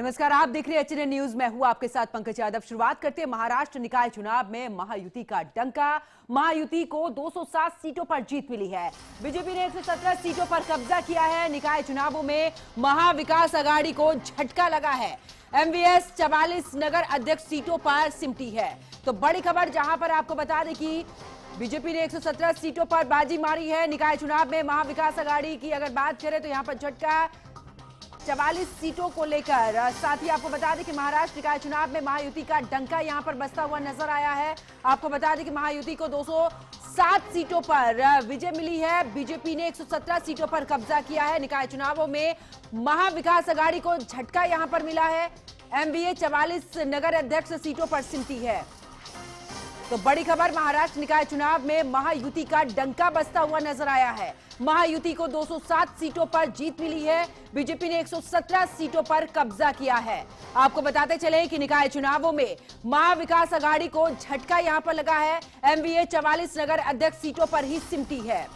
नमस्कार, आप देख रहे हैं एचएनएन न्यूज। मैं हूं आपके साथ पंकज यादव। शुरुआत करते हैं महाराष्ट्र निकाय चुनाव में महायुति का डंका। महायुति को 207 सीटों पर जीत मिली है। बीजेपी ने 117 सीटों पर कब्जा किया है। निकाय चुनावों में महाविकास आघाड़ी को झटका लगा है। एमवीएस 44 नगर अध्यक्ष सीटों पर सिमटी है। तो बड़ी खबर जहां पर आपको बता दें कि बीजेपी ने 117 सीटों पर बाजी मारी है। निकाय चुनाव में महाविकास आघाड़ी की अगर बात करें तो यहां पर झटका 44 सीटों को लेकर। साथ ही आपको बता दें कि महाराष्ट्र निकाय चुनाव में महायुति का डंका यहां पर बजता हुआ नजर आया है। आपको बता दें कि महायुति को 207 सीटों पर विजय मिली है। बीजेपी ने 117 सीटों पर कब्जा किया है। निकाय चुनावों में महाविकास आघाड़ी को झटका यहां पर मिला है। एमवीए 44 नगर अध्यक्ष सीटों पर सिमटी है। तो बड़ी खबर, महाराष्ट्र निकाय चुनाव में महायुति का डंका बजता हुआ नजर आया है। महायुति को 207 सीटों पर जीत मिली है। बीजेपी ने 117 सीटों पर कब्जा किया है। आपको बताते चले कि निकाय चुनावों में महाविकास आघाड़ी को झटका यहां पर लगा है। एमवीए 44 नगर अध्यक्ष सीटों पर ही सिमटी है।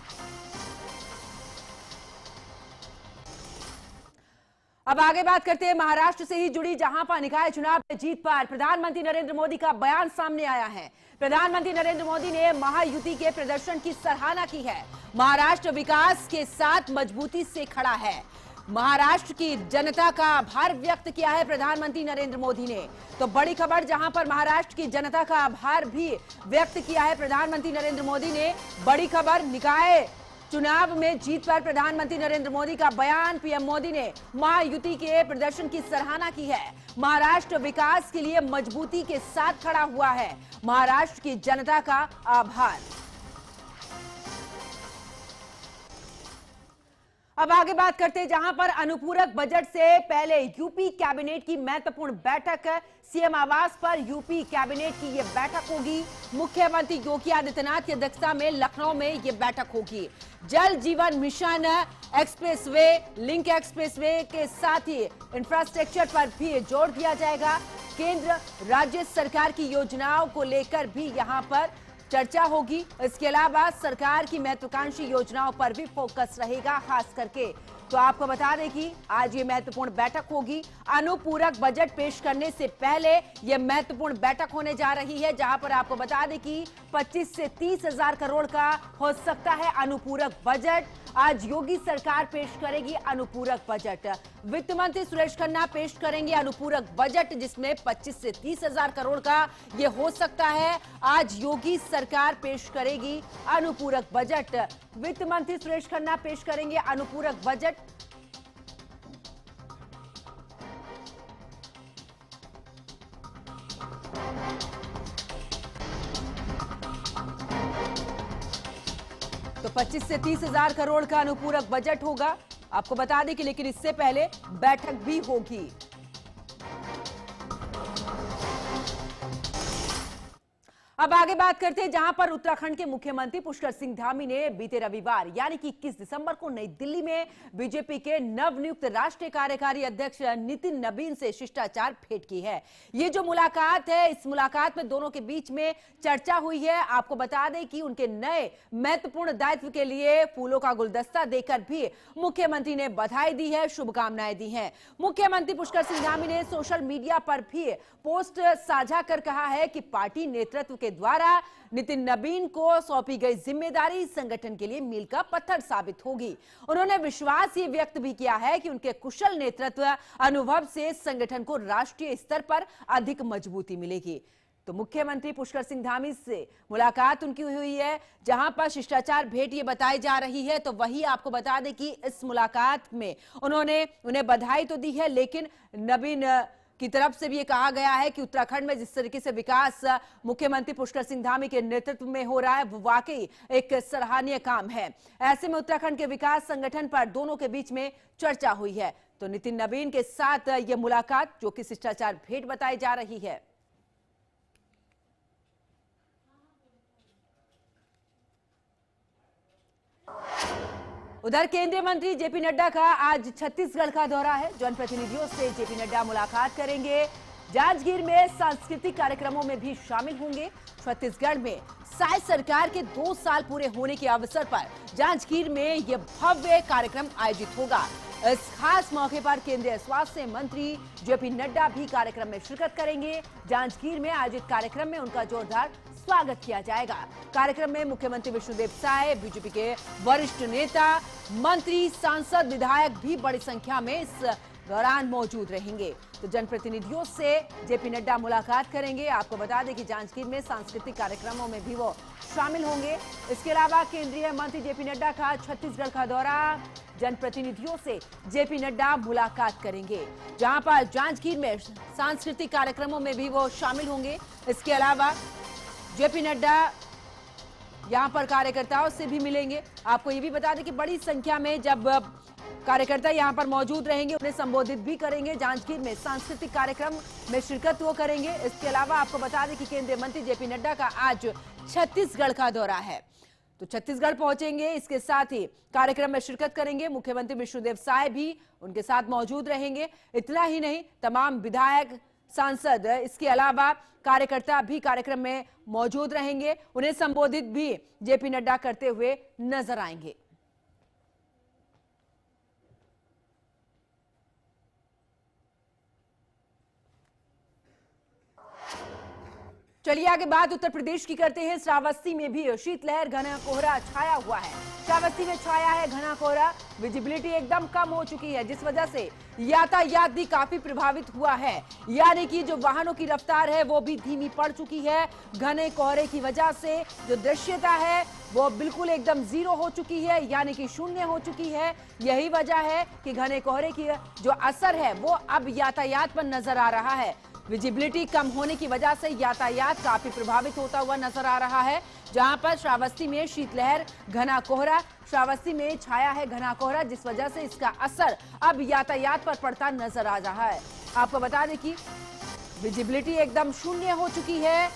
अब आगे बात करते हैं महाराष्ट्र से ही जुड़ी, जहां पर निकाय चुनाव में जीत पर प्रधानमंत्री नरेंद्र मोदी का बयान सामने आया है। प्रधानमंत्री नरेंद्र मोदी ने महायुति के प्रदर्शन की सराहना की है। महाराष्ट्र विकास के साथ मजबूती से खड़ा है। महाराष्ट्र की जनता का आभार व्यक्त किया है प्रधानमंत्री नरेंद्र मोदी ने। तो बड़ी खबर, जहां पर महाराष्ट्र की जनता का आभार भी व्यक्त किया है प्रधानमंत्री नरेंद्र मोदी ने। बड़ी खबर, निकाय चुनाव में जीत पर प्रधानमंत्री नरेंद्र मोदी का बयान। पीएम मोदी ने महायुति के प्रदर्शन की सराहना की है। महाराष्ट्र विकास के लिए मजबूती के साथ खड़ा हुआ है। महाराष्ट्र की जनता का आभार। अब आगे बात करते हैं, जहां पर अनुपूरक बजट से पहले यूपी कैबिनेट की महत्वपूर्ण बैठक। सीएम आवास पर यूपी कैबिनेट की यह बैठक होगी। मुख्यमंत्री योगी आदित्यनाथ की अध्यक्षता में लखनऊ में यह बैठक होगी। जल जीवन मिशन, एक्सप्रेसवे, लिंक एक्सप्रेसवे के साथ ही इंफ्रास्ट्रक्चर पर भी जोर दिया जाएगा। केंद्र राज्य सरकार की योजनाओं को लेकर भी यहां पर चर्चा होगी। इसके अलावा सरकार की महत्वाकांक्षी योजनाओं पर भी फोकस रहेगा खास करके। तो आपको बता दें कि आज ये महत्वपूर्ण बैठक होगी। अनुपूरक बजट पेश करने से पहले ये महत्वपूर्ण बैठक होने जा रही है, जहां पर आपको बता दें कि 25 से 30 हजार करोड़ का हो सकता है अनुपूरक बजट। आज योगी सरकार पेश करेगी अनुपूरक बजट। वित्त मंत्री सुरेश खन्ना पेश करेंगे अनुपूरक बजट, जिसमें 25 से 30 हजार करोड़ का ये हो सकता है। आज योगी सरकार पेश करेगी अनुपूरक बजट। वित्त मंत्री सुरेश खन्ना पेश करेंगे अनुपूरक बजट। तो 25 से 30 हजार करोड़ का अनुपूरक बजट होगा। आपको बता दें कि लेकिन इससे पहले बैठक भी होगी। अब आगे बात करते हैं, जहां पर उत्तराखंड के मुख्यमंत्री पुष्कर सिंह धामी ने बीते रविवार यानी कि 21 दिसंबर को नई दिल्ली में बीजेपी के नवनियुक्त राष्ट्रीय कार्यकारी अध्यक्ष नितिन नबीन से शिष्टाचार भेंट की है। ये जो मुलाकात है, इस मुलाकात में दोनों के बीच में चर्चा हुई है। आपको बता दें कि उनके नए महत्वपूर्ण दायित्व के लिए फूलों का गुलदस्ता देकर भी मुख्यमंत्री ने बधाई दी है, शुभकामनाएं दी हैं। मुख्यमंत्री पुष्कर सिंह धामी ने सोशल मीडिया पर भी पोस्ट साझा कर कहा है कि पार्टी नेतृत्व के द्वारा नितिन नबीन को सौंपी गई जिम्मेदारी संगठन के लिए मील का पत्थर साबित होगी। उन्होंने विश्वास ये व्यक्त भी किया है कि उनके कुशल नेतृत्व अनुभव से संगठन को राष्ट्रीय स्तर पर अधिक मजबूती मिलेगी। तो मुख्यमंत्री पुष्कर सिंह धामी से मुलाकात उनकी हुई है, जहां पर शिष्टाचार भेंट ये बताई जा रही है। तो वही आपको बता दें कि इस मुलाकात में उन्होंने उन्हें बधाई तो दी है, लेकिन नबीन की तरफ से भी ये कहा गया है कि उत्तराखंड में जिस तरीके से विकास मुख्यमंत्री पुष्कर सिंह धामी के नेतृत्व में हो रहा है, वो वाकई एक सराहनीय काम है। ऐसे में उत्तराखंड के विकास संगठन पर दोनों के बीच में चर्चा हुई है। तो नितिन नबीन के साथ ये मुलाकात, जो कि शिष्टाचार भेंट बताई जा रही है। उधर केंद्रीय मंत्री जेपी नड्डा का आज छत्तीसगढ़ का दौरा है। जनप्रतिनिधियों से जेपी नड्डा मुलाकात करेंगे। जांजगीर में सांस्कृतिक कार्यक्रमों में भी शामिल होंगे। छत्तीसगढ़ में साय सरकार के 2 साल पूरे होने के अवसर पर जांजगीर में यह भव्य कार्यक्रम आयोजित होगा। इस खास मौके पर केंद्रीय स्वास्थ्य मंत्री जेपी नड्डा भी कार्यक्रम में शिरकत करेंगे। जांजगीर में आयोजित कार्यक्रम में उनका जोरदार स्वागत किया जाएगा। कार्यक्रम में मुख्यमंत्री विष्णुदेव साय, बीजेपी के वरिष्ठ नेता, मंत्री, सांसद, विधायक भी बड़ी संख्या में इस दौरान मौजूद रहेंगे। तो जनप्रतिनिधियों से जेपी नड्डा मुलाकात करेंगे। आपको बता दें कि जांजगीर में सांस्कृतिक कार्यक्रमों में भी वो शामिल होंगे। इसके अलावा केंद्रीय मंत्री जेपी नड्डा का छत्तीसगढ़ का दौरा, जनप्रतिनिधियों से जेपी नड्डा मुलाकात करेंगे, जहां पर जांजगीर में सांस्कृतिक कार्यक्रमों में भी वो शामिल होंगे। इसके अलावा जेपी नड्डा यहां पर कार्यकर्ताओं से भी मिलेंगे। आपको ये भी बता दें कि बड़ी संख्या में जब कार्यकर्ता यहां पर मौजूद रहेंगे, उन्हें संबोधित भी करेंगे। जांजगीर में सांस्कृतिक कार्यक्रम में शिरकत वो करेंगे। इसके अलावा आपको बता दें कि केंद्रीय मंत्री जेपी नड्डा का आज छत्तीसगढ़ का दौरा है, तो छत्तीसगढ़ पहुंचेंगे। इसके साथ ही कार्यक्रम में शिरकत करेंगे। मुख्यमंत्री विष्णुदेव साय भी उनके साथ मौजूद रहेंगे। इतना ही नहीं, तमाम विधायक, सांसद, इसके अलावा कार्यकर्ता भी कार्यक्रम में मौजूद रहेंगे। उन्हें संबोधित भी जेपी नड्डा करते हुए नजर आएंगे। चलिए आगे बात उत्तर प्रदेश की करते हैं। श्रावस्ती में भी शीतलहर, घना कोहरा छाया हुआ है। श्रावस्ती में छाया है घना कोहरा, विजिबिलिटी एकदम कम हो चुकी है, जिस वजह से यातायात भी काफी प्रभावित हुआ है। यानी कि जो वाहनों की रफ्तार है वो भी धीमी पड़ चुकी है। घने कोहरे की वजह से जो दृश्यता है वो बिल्कुल एकदम जीरो हो चुकी है, यानी कि शून्य हो चुकी है। यही वजह है कि घने कोहरे की जो असर है वो अब यातायात पर नजर आ रहा है। विजिबिलिटी कम होने की वजह से यातायात काफी प्रभावित होता हुआ नजर आ रहा है। जहां पर श्रावस्ती में शीतलहर, घना कोहरा, श्रावस्ती में छाया है घना कोहरा, जिस वजह से इसका असर अब यातायात पर पड़ता नजर आ रहा है। आपको बता दें कि विजिबिलिटी एकदम शून्य हो चुकी है।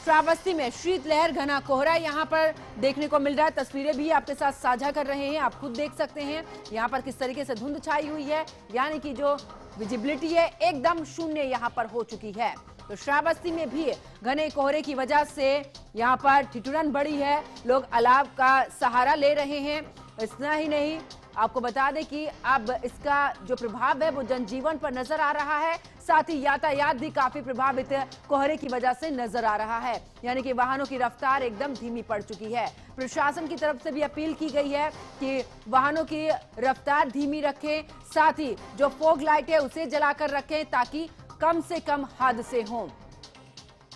श्रावस्ती में शीतलहर, घना कोहरा यहां पर देखने को मिल रहा है। तस्वीरें भी आपके साथ साझा कर रहे हैं, आप खुद देख सकते हैं यहां पर किस तरीके से धुंध छाई हुई है, यानी कि जो विजिबिलिटी है एकदम शून्य यहां पर हो चुकी है। तो श्रावस्ती में भी घने कोहरे की वजह से यहां पर ठिठुरन बढ़ी है, लोग अलाव का सहारा ले रहे हैं। इतना ही नहीं, आपको बता दें कि अब इसका जो प्रभाव है वो जनजीवन पर नजर आ रहा है। साथ ही यातायात भी काफी प्रभावित कोहरे की वजह से नजर आ रहा है, यानी कि वाहनों की रफ्तार एकदम धीमी पड़ चुकी है। प्रशासन की तरफ से भी अपील की गई है कि वाहनों की रफ्तार धीमी रखें, साथ ही जो फॉग लाइट है उसे जलाकर रखें ताकि कम से कम हादसे हों।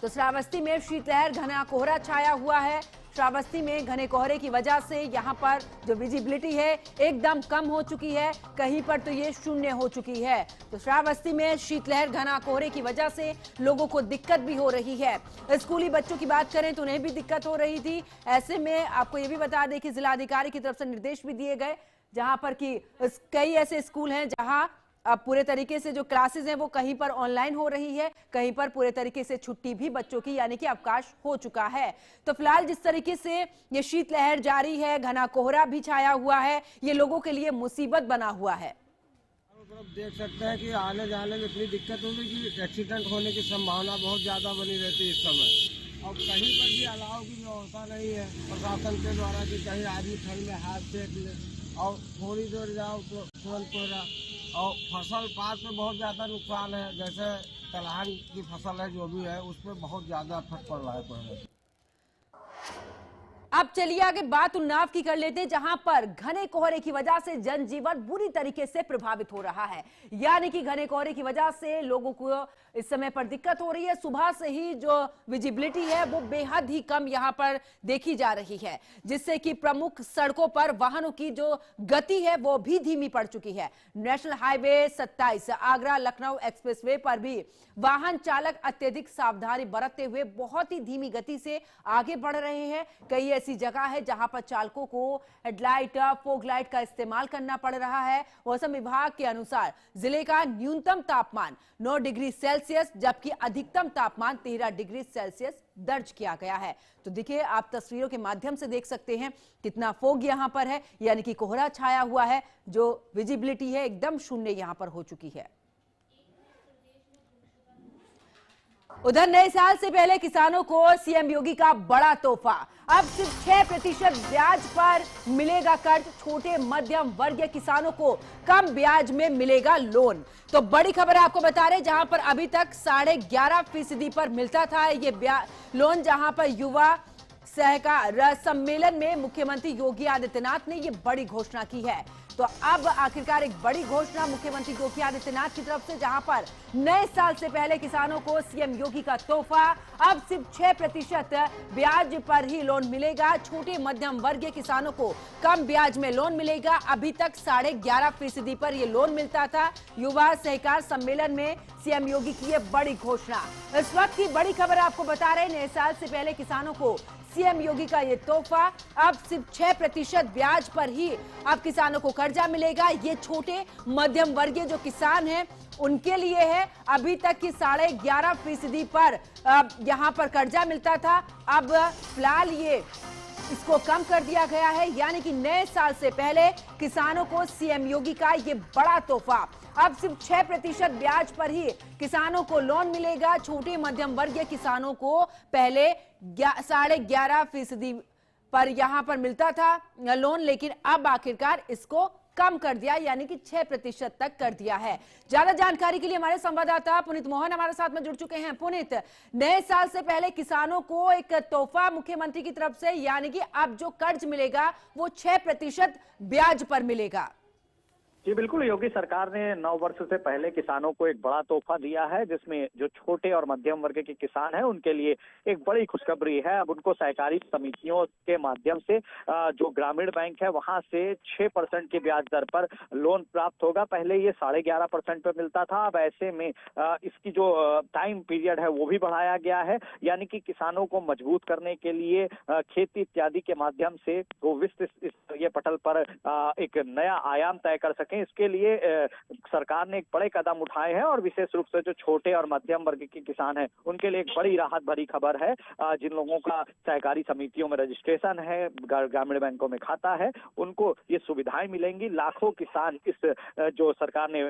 तो श्रावस्ती में शीतलहर, घना कोहरा छाया हुआ है। श्रावस्ती में घने कोहरे की वजह से यहां पर जो विजिबिलिटी है एकदम कम हो चुकी है, कहीं पर तो ये शून्य हो चुकी है। तो श्रावस्ती में शीतलहर, घना कोहरे की वजह से लोगों को दिक्कत भी हो रही है। स्कूली बच्चों की बात करें तो उन्हें भी दिक्कत हो रही थी। ऐसे में आपको ये भी बता दें कि जिलाधिकारी की तरफ से निर्देश भी दिए गए, जहां पर कि कई ऐसे स्कूल हैं जहां अब पूरे तरीके से जो क्लासेस हैं वो कहीं पर ऑनलाइन हो रही है, कहीं पर पूरे तरीके से छुट्टी भी बच्चों की, यानी कि अवकाश हो चुका है। तो फिलहाल जिस तरीके से ये शीतलहर जारी है, घना कोहरा भी छाया हुआ है, ये लोगों के लिए मुसीबत बना हुआ है। देख सकते हैं कि आने जाने में इतनी दिक्कत होगी कि एक्सीडेंट होने की संभावना बहुत ज्यादा बनी रहती है इस समय। और कहीं पर भी अलाव की व्यवस्था नहीं है प्रशासन के द्वारा कि कहीं आदमी ठंड में हाथ सेक ले, और थोड़ी देर जाओ तो तुरंत कोहरा। और फसल पाक में बहुत ज़्यादा नुकसान है, जैसे दलहन की फसल है जो भी है उस पर बहुत ज़्यादा इफेक्ट पड़ रहा है कोहरे से। अब चलिए आगे बात उन्नाव की कर लेते हैं, जहां पर घने कोहरे की वजह से जनजीवन बुरी तरीके से प्रभावित हो रहा है। यानी कि घने कोहरे की वजह से लोगों को इस समय पर दिक्कत हो रही है। सुबह से ही जो विजिबिलिटी है वो बेहद ही कम यहां पर देखी जा रही है, जिससे कि प्रमुख सड़कों पर वाहनों की जो गति है वो भी धीमी पड़ चुकी है। National highway 27 Agra Lucknow expressway पर भी वाहन चालक अत्यधिक सावधानी बरतते हुए बहुत ही धीमी गति से आगे बढ़ रहे हैं। कई ऐसी जगह है जहां पर चालकों को हेडलाइट, फॉग लाइट का इस्तेमाल करना पड़ रहा है। मौसम विभाग के अनुसार जिले का न्यूनतम तापमान 9 डिग्री सेल्सियस जबकि अधिकतम तापमान 13 डिग्री सेल्सियस दर्ज किया गया है। तो देखिए, आप तस्वीरों के माध्यम से देख सकते हैं कितना फॉग यहां पर है, यानी कि कोहरा छाया हुआ है, जो विजिबिलिटी है एकदम शून्य यहां पर हो चुकी है। उधर नए साल से पहले किसानों को सीएम योगी का बड़ा तोहफा। अब सिर्फ 6% ब्याज पर मिलेगा कर्ज। छोटे मध्यम वर्गीय किसानों को कम ब्याज में मिलेगा लोन। तो बड़ी खबर आपको बता रहे, जहां पर अभी तक 11.5% पर मिलता था ये लोन, जहां पर युवा सहकार सम्मेलन में मुख्यमंत्री योगी आदित्यनाथ ने ये बड़ी घोषणा की है। तो अब आखिरकार एक बड़ी घोषणा मुख्यमंत्री योगी आदित्यनाथ की तरफ से, जहां पर नए साल से पहले किसानों को सीएम योगी का तोहफा। अब सिर्फ 6% ब्याज पर ही लोन मिलेगा। छोटे मध्यम वर्गीय किसानों को कम ब्याज में लोन मिलेगा। अभी तक 11.5% पर यह लोन मिलता था। युवा सहकार सम्मेलन में सीएम योगी की यह बड़ी घोषणा। इस वक्त की बड़ी खबर आपको बता रहे, नए साल से पहले किसानों को सीएम योगी का ये तोहफा। अब सिर्फ 6% ब्याज पर ही अब किसानों को कर्जा मिलेगा। ये छोटे मध्यम वर्गीय जो किसान हैं उनके लिए है। अभी तक की 11.5% पर यहां पर कर्जा मिलता था। अब फिलहाल ये इसको कम कर दिया गया है, यानी कि नए साल से पहले किसानों को सीएम योगी का ये बड़ा तोहफा। अब सिर्फ 6% ब्याज पर ही किसानों को लोन मिलेगा। छोटे मध्यम वर्गीय किसानों को पहले 11.5% पर यहां पर मिलता था लोन, लेकिन अब आखिरकार इसको कम कर दिया, यानी कि 6% तक कर दिया है। ज्यादा जानकारी के लिए हमारे संवाददाता पुनीत मोहन हमारे साथ में जुड़ चुके हैं। पुनीत, नए साल से पहले किसानों को एक तोहफा मुख्यमंत्री की तरफ से, यानी कि अब जो कर्ज मिलेगा वो 6% ब्याज पर मिलेगा। जी बिल्कुल, योगी सरकार ने 9 वर्ष से पहले किसानों को एक बड़ा तोहफा दिया है, जिसमें जो छोटे और मध्यम वर्ग के किसान हैं उनके लिए एक बड़ी खुशखबरी है। अब उनको सहकारी समितियों के माध्यम से जो ग्रामीण बैंक है वहां से 6% की ब्याज दर पर लोन प्राप्त होगा। पहले ये 11.5% पर मिलता था। अब ऐसे में इसकी जो टाइम पीरियड है वो भी बढ़ाया गया है, यानी कि किसानों को मजबूत करने के लिए खेती इत्यादि के माध्यम से वो ये पटल पर एक नया आयाम तय कर सके। इसके लिए सरकार ने एक बड़े कदम उठाए हैं और विशेष रूप से जो छोटे और मध्यम वर्ग के किसान हैं उनके लिए एक बड़ी राहत भरी खबर है। जिन लोगों का सहकारी समितियों में रजिस्ट्रेशन है, ग्रामीण बैंकों में खाता है, उनको ये सुविधाएं मिलेंगी। लाखों किसान इस जो सरकार ने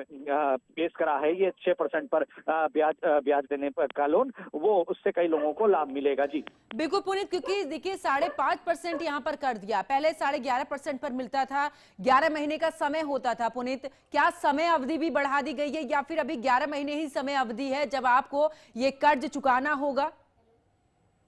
पेश करा है ये 6% पर ब्याज देने पर का लोन, वो उससे कई लोगों को लाभ मिलेगा। जी बिल्कुल पुनीत, क्योंकि देखिए 5.5% यहाँ पर कर दिया। पहले 11.5% पर मिलता था, 11 महीने का समय होता था। पुनीत, क्या समय अवधि भी बढ़ा दी गई है या फिर अभी 11 महीने ही समय अवधि है जब आपको ये कर्ज चुकाना होगा?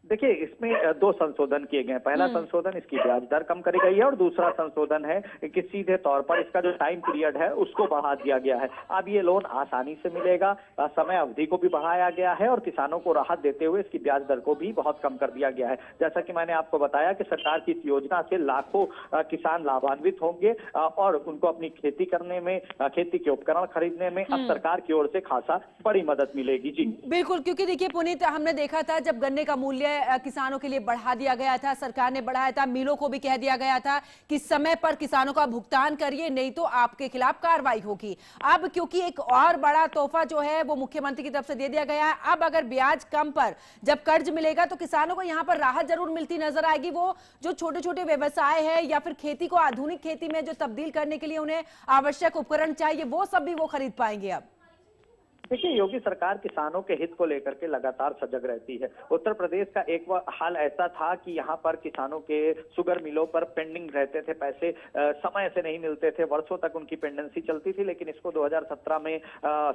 देखिए, इसमें 2 संशोधन किए गए हैं। पहला संशोधन इसकी ब्याज दर कम करी गई है और दूसरा संशोधन है कि सीधे तौर पर इसका जो टाइम पीरियड है उसको बढ़ा दिया गया है। अब ये लोन आसानी से मिलेगा, समय अवधि को भी बढ़ाया गया है और किसानों को राहत देते हुए इसकी ब्याज दर को भी बहुत कम कर दिया गया है। जैसा कि मैंने आपको बताया कि सरकार की इस योजना से लाखों किसान लाभान्वित होंगे और उनको अपनी खेती करने में, खेती के उपकरण खरीदने में अब सरकार की ओर से खासा बड़ी मदद मिलेगी। जी बिल्कुल, क्योंकि देखिए पुनीत, हमने देखा था जब गन्ने का मूल्य किसानों के लिए बढ़ा दिया गया था, सरकार ने बढ़ाया था, मिलों को भी कह दिया गया था कि समय पर किसानों का भुगतान करिए, नहीं तो आपके खिलाफ कार्रवाई होगी। अब क्योंकि एक और बड़ा तोहफा जो है वो मुख्यमंत्री की तरफ से दे दिया गया है। अब अगर ब्याज कम पर जब कर्ज मिलेगा तो किसानों को यहां पर राहत जरूर मिलती नजर आएगी। वो जो छोटे छोटे व्यवसाय है या फिर खेती को आधुनिक खेती में जो तब्दील करने के लिए उन्हें आवश्यक उपकरण चाहिए, वो सब भी वो खरीद पाएंगे। अब देखिए, योगी सरकार किसानों के हित को लेकर के लगातार सजग रहती है। उत्तर प्रदेश का एक हाल ऐसा था कि यहाँ पर किसानों के शुगर मिलों पर पेंडिंग रहते थे, पैसे समय से नहीं मिलते थे, वर्षों तक उनकी पेंडेंसी चलती थी। लेकिन इसको 2017 में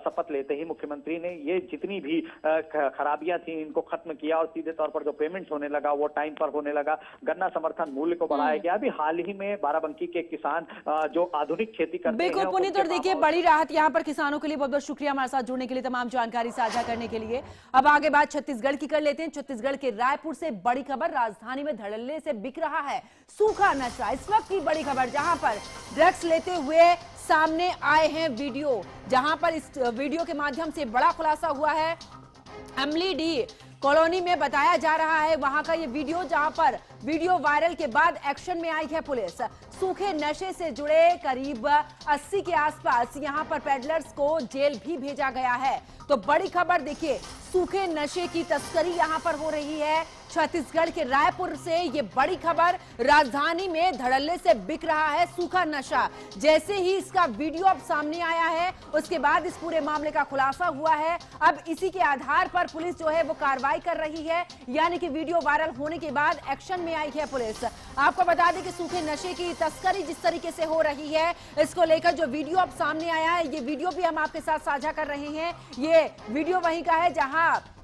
शपथ लेते ही मुख्यमंत्री ने ये जितनी भी खराबियां थी इनको खत्म किया और सीधे तौर पर जो पेमेंट होने लगा वो टाइम पर होने लगा। गन्ना समर्थन मूल्य को बढ़ाया गया। अभी हाल ही में बाराबंकी के किसान जो आधुनिक खेती करते हैं, बिल्कुल पुनीत, और देखिए बड़ी राहत यहाँ पर किसानों के लिए। बहुत बहुत शुक्रिया हमारे साथ जुड़ने के लिए, तमाम जानकारी साझा करने के लिए। अब आगे बात छत्तीसगढ़ की कर लेते हैं। छत्तीसगढ़ के रायपुर से बड़ी खबर, राजधानी में धड़ल्ले से बिक रहा है सूखा नशा। इस वक्त की बड़ी खबर, जहां पर ड्रग्स लेते हुए सामने आए हैं वीडियो, जहां पर इस वीडियो के माध्यम से बड़ा खुलासा हुआ है। अमली डी कॉलोनी में बताया जा रहा है वहां का ये वीडियो, जहां पर वीडियो वायरल के बाद एक्शन में आई है पुलिस। सूखे नशे से जुड़े करीब 80 के आसपास यहां पर पेडलर्स को जेल भी भेजा गया है। तो बड़ी खबर देखिए, सूखे नशे की तस्करी यहां पर हो रही है। छत्तीसगढ़ के रायपुर से ये बड़ी खबर, राजधानी में धड़ल्ले से बिक रहा है सूखा नशा। जैसे ही इसका वीडियो अब सामने आया है, उसके बाद इस पूरे मामले का खुलासा हुआ है। अब इसी के आधार पर पुलिस जो है वो कार्रवाई कर रही है, यानी कि वीडियो वायरल होने के बाद एक्शन में आई है पुलिस। आपको बता दें कि सूखे नशे की तस्करी जिस तरीके से हो रही है, इसको लेकर जो वीडियो अब सामने आया है, ये वीडियो भी हम आपके साथ साझा कर रहे हैं। ये वीडियो वहीं का है जहां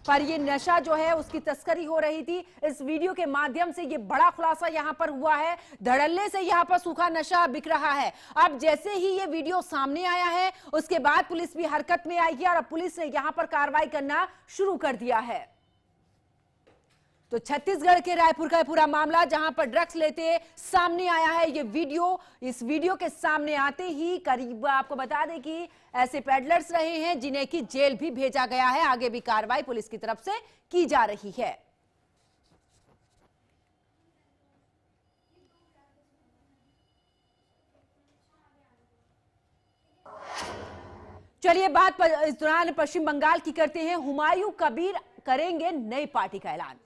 पर ये नशा जो है उसकी तस्करी हो रही थी। इस वीडियो के माध्यम से ये बड़ा खुलासा यहां पर हुआ है। धड़ल्ले से यहां पर सूखा नशा बिक रहा है। अब जैसे ही ये वीडियो सामने आया है, उसके बाद पुलिस भी हरकत में आई है और अब पुलिस ने यहां पर कार्रवाई करना शुरू कर दिया है। तो छत्तीसगढ़ के रायपुर का पूरा मामला जहां पर ड्रग्स लेते सामने आया है ये वीडियो। इस वीडियो के सामने आते ही करीब आपको बता दें कि ऐसे पेडलर्स रहे हैं जिन्हें कि जेल भी भेजा गया है। आगे भी कार्रवाई पुलिस की तरफ से की जा रही है। चलिए बात इस दौरान पश्चिम बंगाल की करते हैं। हुमायूं कबीर करेंगे नई पार्टी का ऐलान।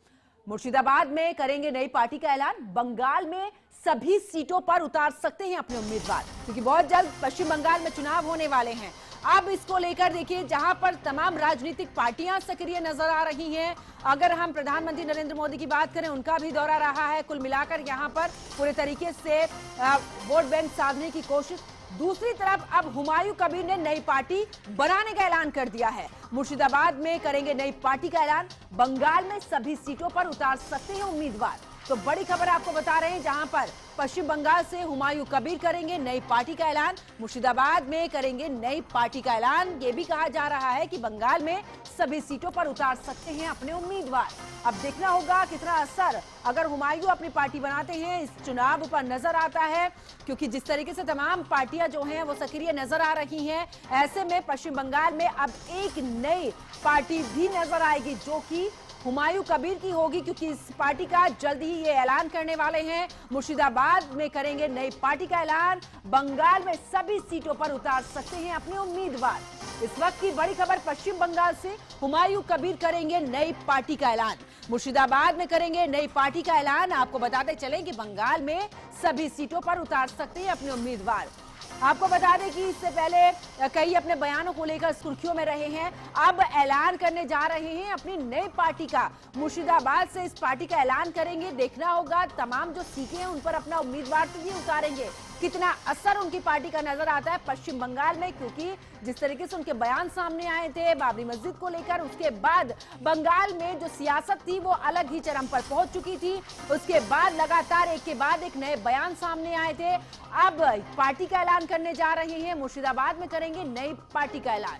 मुर्शिदाबाद में करेंगे नई पार्टी का ऐलान। बंगाल में सभी सीटों पर उतार सकते हैं अपने उम्मीदवार, क्योंकि बहुत जल्द पश्चिम बंगाल में चुनाव होने वाले हैं। अब इसको लेकर देखिए, जहां पर तमाम राजनीतिक पार्टियां सक्रिय नजर आ रही हैं। अगर हम प्रधानमंत्री नरेंद्र मोदी की बात करें, उनका भी दौरा रहा है। कुल मिलाकर यहां पर पूरे तरीके से वोट बैंक साधने की कोशिश। दूसरी तरफ अब हुमायूं कबीर ने नई पार्टी बनाने का ऐलान कर दिया है। मुर्शिदाबाद में करेंगे नई पार्टी का ऐलान। बंगाल में सभी सीटों पर उतार सकते हैं उम्मीदवार। तो बड़ी खबर आपको बता रहे हैं, जहां पर पश्चिम बंगाल से हुमायूं कबीर करेंगे नई पार्टी का ऐलान, मुर्शिदाबाद में करेंगे नई पार्टी का ऐलान। यह भी कहा जा रहा है कि बंगाल में सभी सीटों पर उतार सकते हैं अपने उम्मीदवार। अब देखना होगा कितना असर अगर हुमायूं अपनी पार्टी बनाते हैं इस चुनाव पर नजर आता है, क्योंकि जिस तरीके से तमाम पार्टियां जो हैं वो सक्रिय नजर आ रही हैं। ऐसे में पश्चिम बंगाल में अब एक नई पार्टी भी नजर आएगी जो कि हुमायूं कबीर की होगी, क्योंकि इस पार्टी का जल्द ही ये ऐलान करने वाले हैं। मुर्शिदाबाद में करेंगे नई पार्टी का ऐलान। बंगाल में सभी सीटों पर उतार सकते हैं अपने उम्मीदवार। इस वक्त की बड़ी खबर पश्चिम बंगाल से, हुमायूं कबीर करेंगे नई पार्टी का ऐलान। मुर्शिदाबाद में करेंगे नई पार्टी का ऐलान। आपको बताते चले कि बंगाल में सभी सीटों पर उतार सकते हैं अपने उम्मीदवार। आपको बता दें कि इससे पहले कई अपने बयानों को लेकर सुर्खियों में रहे हैं। अब ऐलान करने जा रहे हैं अपनी नई पार्टी का। मुर्शिदाबाद से इस पार्टी का ऐलान करेंगे। देखना होगा तमाम जो सीटें हैं उन पर अपना उम्मीदवार तो भी उतारेंगे। कितना असर उनकी पार्टी का नजर आता है पश्चिम बंगाल में, क्योंकि जिस तरीके से उनके बयान सामने आए थे बाबरी मस्जिद को लेकर, उसके बाद बंगाल में जो सियासत थी वो अलग ही चरम पर पहुंच चुकी थी। उसके बाद लगातार एक के बाद एक नए बयान सामने आए थे। अब पार्टी का ऐलान करने जा रहे हैं। मुर्शिदाबाद में करेंगे नई पार्टी का ऐलान।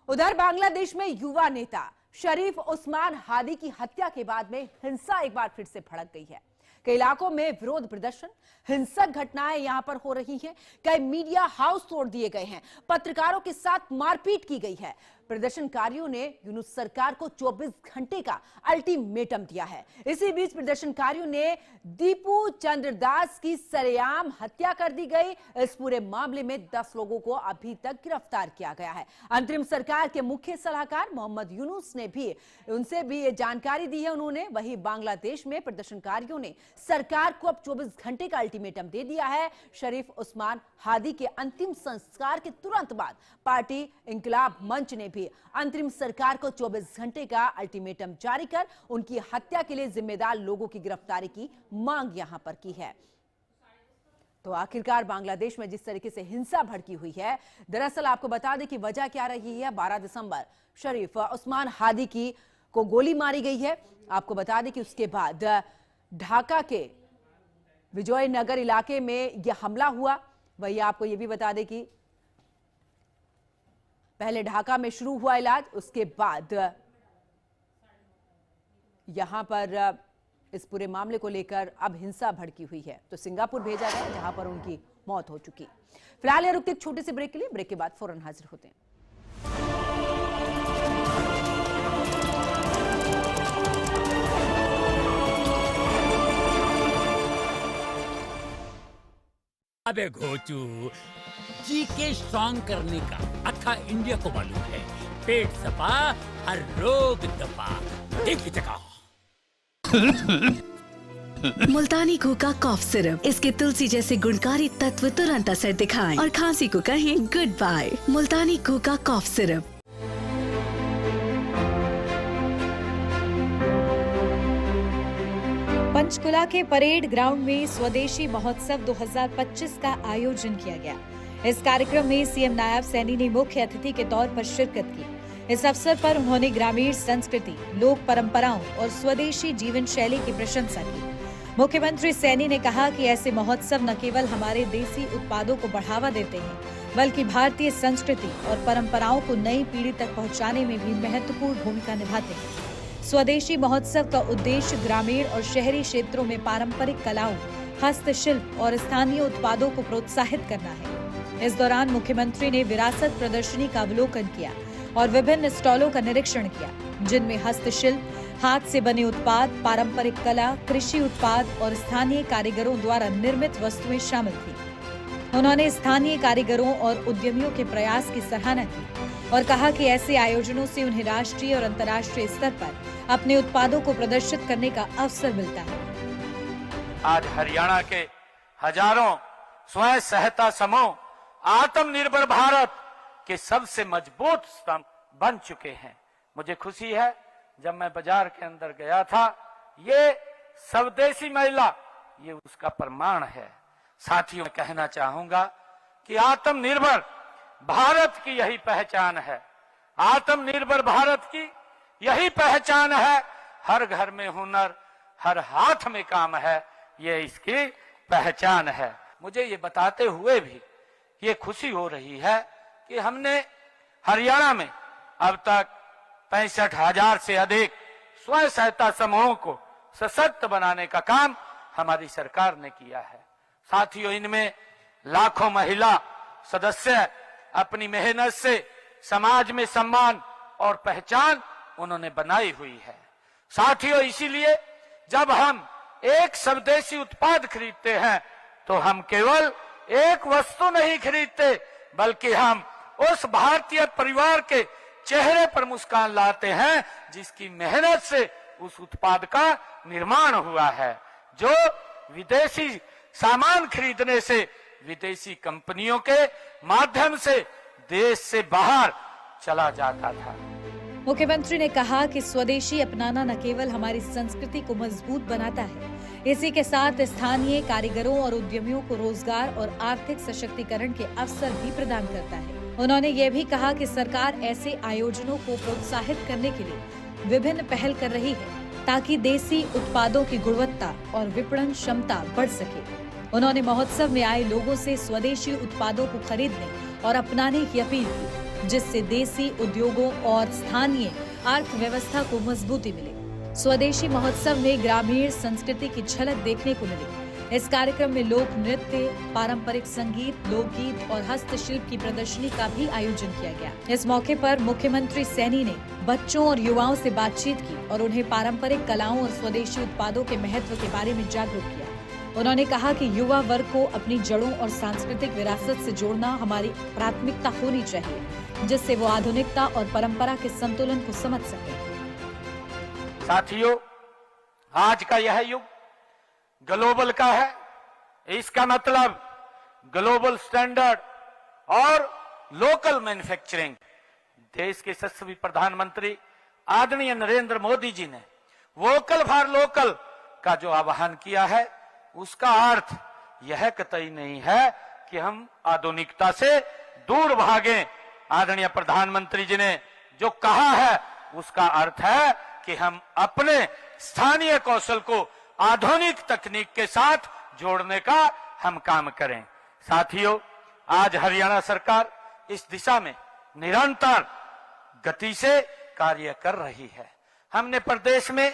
उधर बांग्लादेश में युवा नेता शरीफ उस्मान हादी की हत्या के बाद में हिंसा एक बार फिर से भड़क गई है। कई इलाकों में विरोध प्रदर्शन, हिंसक घटनाएं यहां पर हो रही हैं। कई मीडिया हाउस तोड़ दिए गए हैं। पत्रकारों के साथ मारपीट की गई है। प्रदर्शनकारियों ने यूनुस सरकार को 24 घंटे का अल्टीमेटम दिया है। इसी बीच प्रदर्शनकारियों ने दीपू चंद्र दास की सरेआम हत्या कर दी गई। इस पूरे मामले में 10 लोगों को अभी तक गिरफ्तार किया गया है। अंतरिम सरकार के मुख्य सलाहकार मोहम्मद यूनुस ने भी उनसे भी ये जानकारी दी है उन्होंने। वहीं बांग्लादेश में प्रदर्शनकारियों ने सरकार को अब 24 घंटे का अल्टीमेटम दे दिया है। शरीफ उस्मान हादी के अंतिम संस्कार के तुरंत बाद पार्टी इंकलाब मंच ने भी अंतरिम सरकार को 24 घंटे का अल्टीमेटम जारी कर उनकी हत्या के लिए जिम्मेदार लोगों की गिरफ्तारी की मांग यहां पर की है। तो आखिरकार बांग्लादेश में जिस तरीके से हिंसा भड़की हुई है, दरअसल आपको बता दें कि वजह क्या रही है। 12 दिसंबर शरीफ उस्मान हादी को गोली मारी गई है। आपको बता दें कि उसके बाद ढाका के विजयनगर इलाके में यह हमला हुआ। वही आपको यह भी बता दें कि पहले ढाका में शुरू हुआ इलाज, उसके बाद यहां पर इस पूरे मामले को लेकर अब हिंसा भड़की हुई है। तो सिंगापुर भेजा गया जहां पर उनकी मौत हो चुकी। फिलहाल यह रुकते एक छोटे से ब्रेक के लिए। ब्रेक के बाद फौरन हाजिर होते हैं। अबे घोचू, जीके स्ट्रॉन्ग करने का अथा इंडिया को मालूम है। पेट सफा, हर रोग दफा। देख लीजिएगा। मुल्तानी घोका कॉफ सिरप, इसके तुलसी जैसे गुणकारी तत्व तुरंत असर दिखाएं और खांसी को कहें गुड बाय। मुल्तानी घोका कॉफ सिरप। पंचकुला के परेड ग्राउंड में स्वदेशी महोत्सव 2025 का आयोजन किया गया। इस कार्यक्रम में सीएम नायब सैनी ने मुख्य अतिथि के तौर पर शिरकत की। इस अवसर पर उन्होंने ग्रामीण संस्कृति, लोक परंपराओं और स्वदेशी जीवन शैली की प्रशंसा की। मुख्यमंत्री सैनी ने कहा कि ऐसे महोत्सव न केवल हमारे देसी उत्पादों को बढ़ावा देते हैं, बल्कि भारतीय संस्कृति और परंपराओं को नई पीढ़ी तक पहुंचाने में भी महत्वपूर्ण भूमिका निभाते हैं। स्वदेशी महोत्सव का उद्देश्य ग्रामीण और शहरी क्षेत्रों में पारंपरिक कलाओं, हस्तशिल्प और स्थानीय उत्पादों को प्रोत्साहित करना है। इस दौरान मुख्यमंत्री ने विरासत प्रदर्शनी का अवलोकन किया और विभिन्न स्टॉलों का निरीक्षण किया, जिनमें हस्तशिल्प, हाथ से बने उत्पाद, पारंपरिक कला, कृषि उत्पाद और स्थानीय कारीगरों द्वारा निर्मित वस्तुएं शामिल थी। उन्होंने स्थानीय कारीगरों और उद्यमियों के प्रयास की सराहना की और कहा कि ऐसे आयोजनों से उन्हें राष्ट्रीय और अंतर्राष्ट्रीय स्तर पर अपने उत्पादों को प्रदर्शित करने का अवसर मिलता है। आज हरियाणा के हजारों स्वयं सहायता समूह आत्मनिर्भर भारत के सबसे मजबूत स्तंभ बन चुके हैं। मुझे खुशी है, जब मैं बाजार के अंदर गया था, ये स्वदेशी महिला, ये उसका प्रमाण है। साथियों, मैं कहना चाहूंगा कि आत्मनिर्भर भारत की यही पहचान है। आत्मनिर्भर भारत की यही पहचान है। हर घर में हुनर, हर हाथ में काम है, ये इसकी पहचान है। मुझे ये बताते हुए भी ये खुशी हो रही है कि हमने हरियाणा में अब तक 65,000 से अधिक स्वयं सहायता समूहों को सशक्त बनाने का काम हमारी सरकार ने किया है। साथियों, इनमें लाखों महिला सदस्य अपनी मेहनत से समाज में सम्मान और पहचान उन्होंने बनाई हुई है। साथियों, इसीलिए जब हम एक स्वदेशी उत्पाद खरीदते हैं तो हम केवल एक वस्तु नहीं खरीदते, बल्कि हम उस भारतीय परिवार के चेहरे पर मुस्कान लाते हैं जिसकी मेहनत से उस उत्पाद का निर्माण हुआ है, जो विदेशी सामान खरीदने से, विदेशी कंपनियों के माध्यम से देश से बाहर चला जाता था। मुख्यमंत्री ने कहा कि स्वदेशी अपनाना न केवल हमारी संस्कृति को मजबूत बनाता है, इसी के साथ स्थानीय कारीगरों और उद्यमियों को रोजगार और आर्थिक सशक्तिकरण के अवसर भी प्रदान करता है। उन्होंने ये भी कहा कि सरकार ऐसे आयोजनों को प्रोत्साहित करने के लिए विभिन्न पहल कर रही है, ताकि देसी उत्पादों की गुणवत्ता और विपणन क्षमता बढ़ सके। उन्होंने महोत्सव में आए लोगों से स्वदेशी उत्पादों को खरीदने और अपनाने की अपील की, जिससे देसी उद्योगों और स्थानीय अर्थव्यवस्था को मजबूती मिले। स्वदेशी महोत्सव में ग्रामीण संस्कृति की झलक देखने को मिली। इस कार्यक्रम में लोक नृत्य, पारंपरिक संगीत, लोकगीत और हस्तशिल्प की प्रदर्शनी का भी आयोजन किया गया। इस मौके पर मुख्यमंत्री सैनी ने बच्चों और युवाओं से बातचीत की और उन्हें पारंपरिक कलाओं और स्वदेशी उत्पादों के महत्व के बारे में जागरूक किया। उन्होंने कहा कि युवा वर्ग को अपनी जड़ों और सांस्कृतिक विरासत से जोड़ना हमारी प्राथमिकता होनी चाहिए, जिससे वो आधुनिकता और परंपरा के संतुलन को समझ सके। साथियों, आज का यह युग ग्लोबल का है। इसका मतलब ग्लोबल स्टैंडर्ड और लोकल मैन्युफैक्चरिंग। देश के यशस्वी प्रधानमंत्री आदरणीय नरेंद्र मोदी जी ने वोकल फॉर लोकल का जो आह्वान किया है, उसका अर्थ यह कतई नहीं है कि हम आधुनिकता से दूर भागें। आदरणीय प्रधानमंत्री जी ने जो कहा है, उसका अर्थ है कि हम अपने स्थानीय कौशल को आधुनिक तकनीक के साथ जोड़ने का हम काम करें। साथियों, आज हरियाणा सरकार इस दिशा में निरंतर गति से कार्य कर रही है। हमने प्रदेश में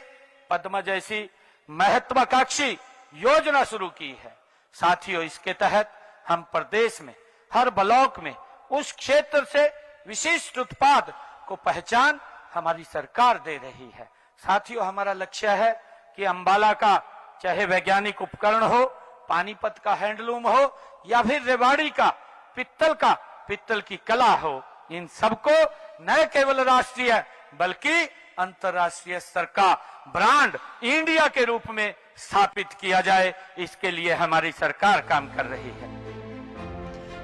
पद्मा जैसी महत्वाकांक्षी योजना शुरू की है। साथियों, इसके तहत हम प्रदेश में हर ब्लॉक में उस क्षेत्र से विशिष्ट उत्पाद को पहचान हमारी सरकार दे रही है। साथियों, हमारा लक्ष्य है कि अंबाला का चाहे वैज्ञानिक उपकरण हो, पानीपत का हैंडलूम हो या फिर रेवाड़ी का पित्तल की कला हो, इन सबको न केवल राष्ट्रीय बल्कि अंतर्राष्ट्रीय स्तर का ब्रांड इंडिया के रूप में स्थापित किया जाए, इसके लिए हमारी सरकार काम कर रही है।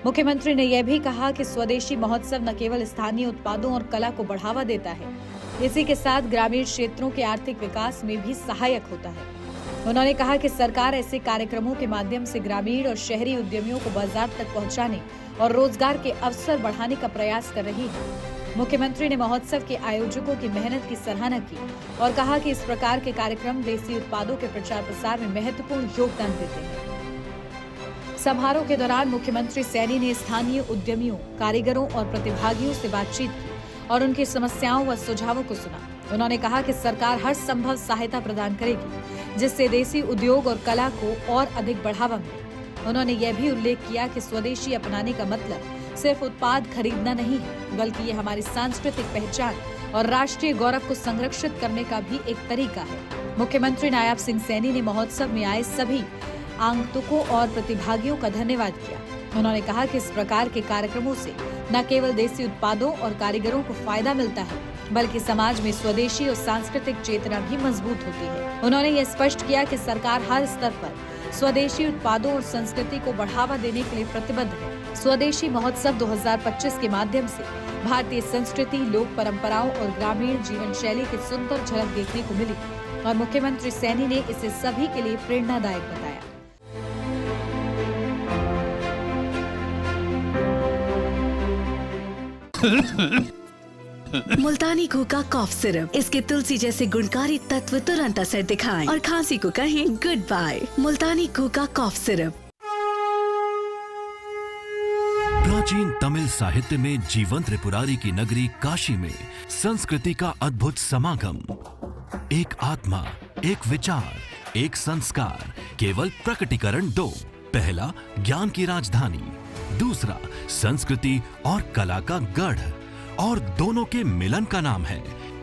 मुख्यमंत्री ने यह भी कहा कि स्वदेशी महोत्सव न केवल स्थानीय उत्पादों और कला को बढ़ावा देता है, इसी के साथ ग्रामीण क्षेत्रों के आर्थिक विकास में भी सहायक होता है। उन्होंने कहा कि सरकार ऐसे कार्यक्रमों के माध्यम से ग्रामीण और शहरी उद्यमियों को बाजार तक पहुंचाने और रोजगार के अवसर बढ़ाने का प्रयास कर रही है। मुख्यमंत्री ने महोत्सव के आयोजकों की मेहनत की सराहना की और कहा कि इस प्रकार के कार्यक्रम देसी उत्पादों के प्रचार प्रसार में महत्वपूर्ण योगदान देते हैं। समारोह के दौरान मुख्यमंत्री सैनी ने स्थानीय उद्यमियों, कारीगरों और प्रतिभागियों से बातचीत की और उनकी समस्याओं व सुझावों को सुना। उन्होंने कहा कि सरकार हर संभव सहायता प्रदान करेगी जिससे देसी उद्योग और कला को और अधिक बढ़ावा मिले। उन्होंने यह भी उल्लेख किया कि स्वदेशी अपनाने का मतलब सिर्फ उत्पाद खरीदना नहीं है, बल्कि ये हमारी सांस्कृतिक पहचान और राष्ट्रीय गौरव को संरक्षित करने का भी एक तरीका है। मुख्यमंत्री नायब सिंह सैनी ने महोत्सव में आए सभी आगंतुकों और प्रतिभागियों का धन्यवाद किया। उन्होंने कहा कि इस प्रकार के कार्यक्रमों से न केवल देसी उत्पादों और कारीगरों को फायदा मिलता है, बल्कि समाज में स्वदेशी और सांस्कृतिक चेतना भी मजबूत होती है। उन्होंने ये स्पष्ट किया कि सरकार हर स्तर पर स्वदेशी उत्पादों और संस्कृति को बढ़ावा देने के लिए प्रतिबद्ध है। स्वदेशी महोत्सव 2025 के माध्यम से भारतीय संस्कृति, लोक परंपराओं और ग्रामीण जीवन शैली की सुंदर झलक देखने को मिली और मुख्यमंत्री सैनी ने इसे सभी के लिए प्रेरणादायक बताया। मुल्तानी घोका कॉफ सिरप, इसके तुलसी जैसे गुणकारी तत्व तुरंत असर दिखाएं और खांसी को कहें गुड बाय। मुल्तानी घोका कॉफ सिरप। प्राचीन तमिल साहित्य में जीवंत त्रिपुरारी की नगरी काशी में संस्कृति का अद्भुत समागम। एक आत्मा, एक विचार, एक संस्कार, केवल प्रकटीकरण दो। पहला ज्ञान की राजधानी, दूसरा संस्कृति और कला का गढ़, और दोनों के मिलन का नाम है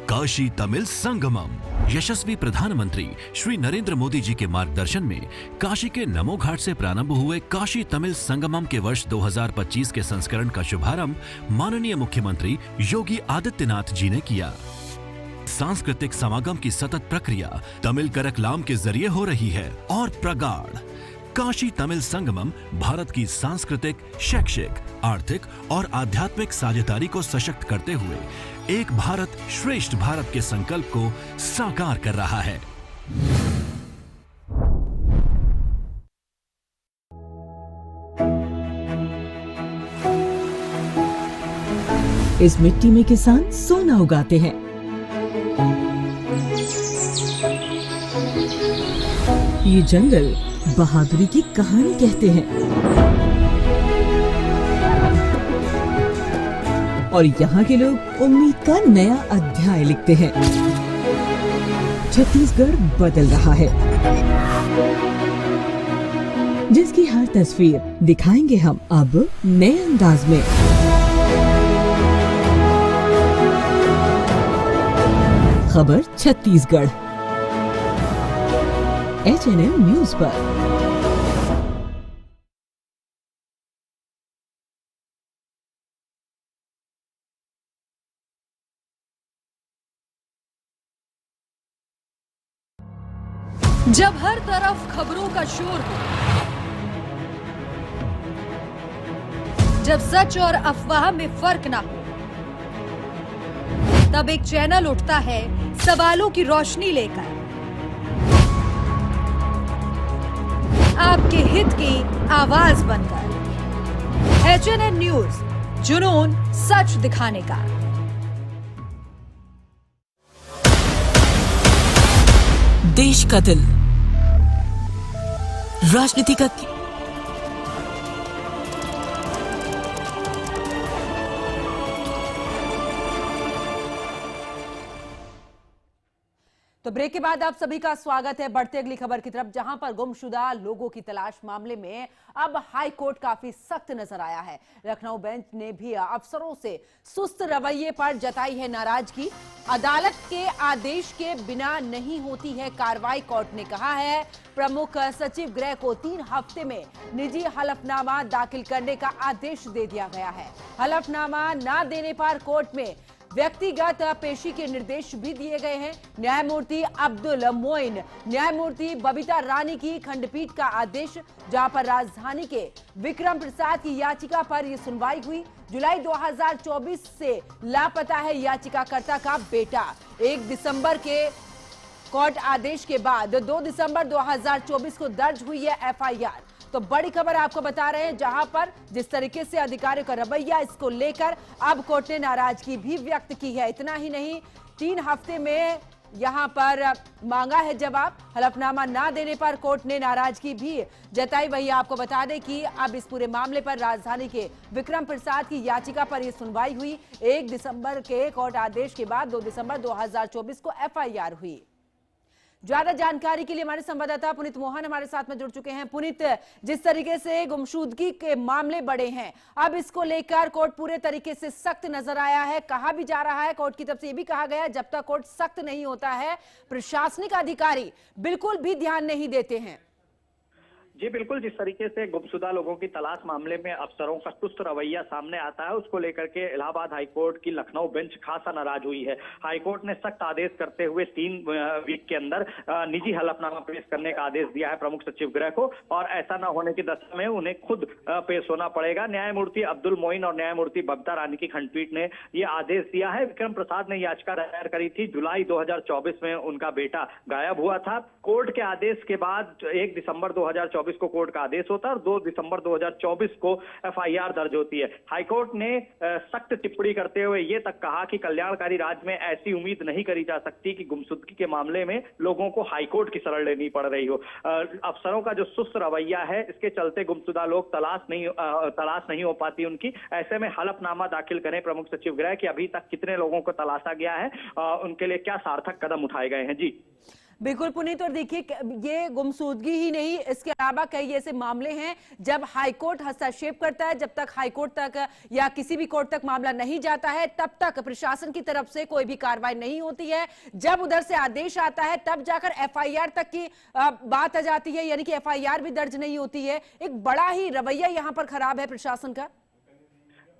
काशी तमिल संगमम। यशस्वी प्रधानमंत्री श्री नरेंद्र मोदी जी के मार्गदर्शन में काशी के नमो घाट से प्रारंभ हुए काशी तमिल संगमम के वर्ष 2025 के संस्करण का शुभारंभ माननीय मुख्यमंत्री योगी आदित्यनाथ जी ने किया। सांस्कृतिक समागम की सतत प्रक्रिया तमिल करकलाम के जरिए हो रही है और प्रगाढ़। काशी तमिल संगमम भारत की सांस्कृतिक, शैक्षिक, आर्थिक और आध्यात्मिक साझेदारी को सशक्त करते हुए एक भारत श्रेष्ठ भारत के संकल्प को साकार कर रहा है। इस मिट्टी में किसान सोना उगाते हैं। ये जंगल बहादुरी की कहानी कहते हैं और यहाँ के लोग उम्मीद का नया अध्याय लिखते हैं। छत्तीसगढ़ बदल रहा है, जिसकी हर तस्वीर दिखाएंगे हम अब नए अंदाज में। खबर छत्तीसगढ़, HNM न्यूज पर। जब हर तरफ खबरों का शोर हो, जब सच और अफवाह में फर्क ना हो, तब एक चैनल उठता है सवालों की रोशनी लेकर, आपके हित की आवाज बनकर। HNN न्यूज, जुनून सच दिखाने का। देश का दिल, राजनीति का तो तो ब्रेक के बाद आप सभी का स्वागत है। बढ़ते अगली खबर की तरफ, जहां पर गुमशुदा लोगों की तलाश मामले में अब हाई कोर्ट काफी सख्त नजर आया है। लखनऊ बेंच ने भी अफसरों से सुस्त रवैये पर जताई है नाराजगी। अदालत के आदेश के बिना नहीं होती है कार्रवाई, कोर्ट ने कहा है। प्रमुख सचिव गृह को 3 हफ्ते में निजी हलफनामा दाखिल करने का आदेश दे दिया गया है। हलफनामा न देने पर कोर्ट में व्यक्तिगत पेशी के निर्देश भी दिए गए हैं। न्यायमूर्ति अब्दुल मोइन, न्यायमूर्ति बबीता रानी की खंडपीठ का आदेश, जहां पर राजधानी के विक्रम प्रसाद की याचिका पर यह सुनवाई हुई। जुलाई 2024 से लापता है याचिकाकर्ता का बेटा। 1 दिसंबर के कोर्ट आदेश के बाद 2 दिसंबर 2024 को दर्ज हुई है एफआईआर। तो बड़ी खबर आपको बता रहे हैं, जहां पर जिस तरीके से अधिकारियों का रवैया, इसको लेकर अब कोर्ट ने नाराजगी भी व्यक्त की है। इतना ही नहीं, 3 हफ्ते में यहां पर मांगा है जवाब। हलफनामा ना देने पर कोर्ट ने नाराजगी भी जताई। वही आपको बता दें कि अब इस पूरे मामले पर राजधानी के विक्रम प्रसाद की याचिका पर यह सुनवाई हुई। 1 दिसंबर के कोर्ट आदेश के बाद 2 दिसंबर 2024 को एफआईआर हुई। ज्यादा जानकारी के लिए हमारे संवाददाता पुनीत मोहन हमारे साथ में जुड़ चुके हैं। पुनीत, जिस तरीके से गुमशुदगी के मामले बढ़े हैं, अब इसको लेकर कोर्ट पूरे तरीके से सख्त नजर आया है। कहा भी जा रहा है, कोर्ट की तरफ से यह भी कहा गया है, जब तक कोर्ट सख्त नहीं होता है प्रशासनिक अधिकारी बिल्कुल भी ध्यान नहीं देते हैं। जी बिल्कुल, जिस तरीके से गुमशुदा लोगों की तलाश मामले में अफसरों का सुस्त रवैया सामने आता है, उसको लेकर के इलाहाबाद हाईकोर्ट की लखनऊ बेंच खासा नाराज हुई है। हाईकोर्ट ने सख्त आदेश करते हुए 3 वीक के अंदर निजी हलफनामा पेश करने का आदेश दिया है प्रमुख सचिव गृह को, और ऐसा न होने की दशा में उन्हें खुद पेश होना पड़ेगा। न्यायमूर्ति अब्दुल मोइन और न्यायमूर्ति बबीता रानी की खंडपीठ ने ये आदेश दिया है। विक्रम प्रसाद ने याचिका दायर करी थी। जुलाई 2024 में उनका बेटा गायब हुआ था। कोर्ट के आदेश के बाद 1 दिसंबर 2024 को कोर्ट का आदेश होता है और 2 दिसंबर 2024 को एफआईआर दर्ज होती है। हाईकोर्ट ने सख्त टिप्पणी करते हुए ये तक कहा कि कल्याणकारी राज्य में ऐसी उम्मीद नहीं करी जा सकती कि गुमशुदगी के मामले में लोगों को हाईकोर्ट की शरण लेनी पड़ रही हो। अफसरों का जो सुस्त रवैया है, इसके चलते गुमशुदा लोग तलाश नहीं हो पाती उनकी। ऐसे में हलफनामा दाखिल करें प्रमुख सचिव गृह कि अभी तक कितने लोगों को तलाशा गया है, उनके लिए क्या सार्थक कदम उठाए गए हैं। जी बिल्कुल पुनीत, और देखिए ये गुमशुदगी ही नहीं, इसके अलावा कई ऐसे मामले हैं जब हाईकोर्ट हस्तक्षेप करता है, जब तक हाईकोर्ट तक या किसी भी कोर्ट तक मामला नहीं जाता है, तब तक प्रशासन की तरफ से कोई भी कार्रवाई नहीं होती है। जब उधर से आदेश आता है, तब जाकर एफआईआर तक की बात आ जाती है, यानी कि एफआईआर भी दर्ज नहीं होती है। एक बड़ा ही रवैया यहां पर खराब है प्रशासन का।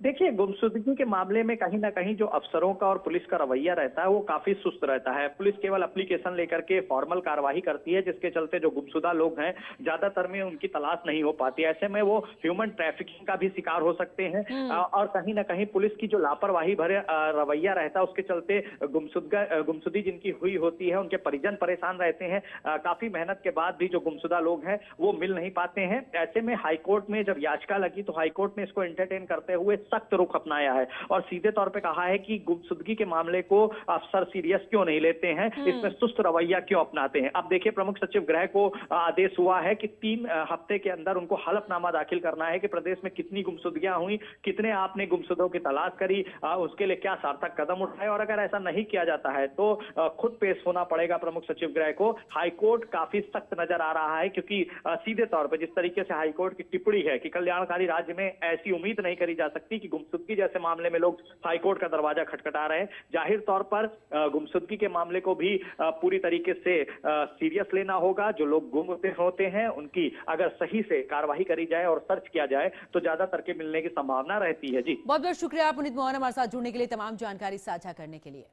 देखिए, गुमशुदगी के मामले में कहीं ना कहीं जो अफसरों का और पुलिस का रवैया रहता है वो काफी सुस्त रहता है। पुलिस केवल एप्लीकेशन लेकर के फॉर्मल कार्यवाही करती है, जिसके चलते जो गुमशुदा लोग हैं ज्यादातर में उनकी तलाश नहीं हो पाती। ऐसे में वो ह्यूमन ट्रैफिकिंग का भी शिकार हो सकते हैं और कहीं ना कहीं पुलिस की जो लापरवाही भरे रवैया रहता है, उसके चलते गुमशुदी जिनकी हुई होती है उनके परिजन परेशान रहते हैं। काफी मेहनत के बाद भी जो गुमशुदा लोग हैं वो मिल नहीं पाते हैं। ऐसे में हाईकोर्ट में जब याचिका लगी तो हाईकोर्ट ने इसको एंटरटेन करते हुए सख्त रुख अपनाया है और सीधे तौर पे कहा है कि गुमशुदगी के मामले को अफसर सीरियस क्यों नहीं लेते हैं, इसमें सुस्त रवैया क्यों अपनाते हैं। अब देखिए, प्रमुख सचिव गृह को आदेश हुआ है कि 3 हफ्ते के अंदर उनको हलफनामा दाखिल करना है कि प्रदेश में कितनी गुमशुदगियां हुई, कितने आपने गुमशुदों की तलाश करी, उसके लिए क्या सार्थक कदम उठाए, और अगर ऐसा नहीं किया जाता है तो खुद पेश होना पड़ेगा प्रमुख सचिव गृह को। हाईकोर्ट काफी सख्त नजर आ रहा है, क्योंकि सीधे तौर पर जिस तरीके से हाईकोर्ट की टिप्पणी है कि कल्याणकारी राज्य में ऐसी उम्मीद नहीं करी जा सकती कि गुमशुदगी जैसे मामले में लोग हाईकोर्ट का दरवाजा खटखटा रहे हैं। जाहिर तौर पर गुमशुदगी के मामले को भी पूरी तरीके से सीरियस लेना होगा। जो लोग गुम होते हैं उनकी अगर सही से कार्रवाई करी जाए और सर्च किया जाए तो ज्यादातर के मिलने की संभावना रहती है। जी बहुत बहुत शुक्रिया पुनीत मोहन हमारे साथ जुड़ने के लिए, तमाम जानकारी साझा करने के लिए।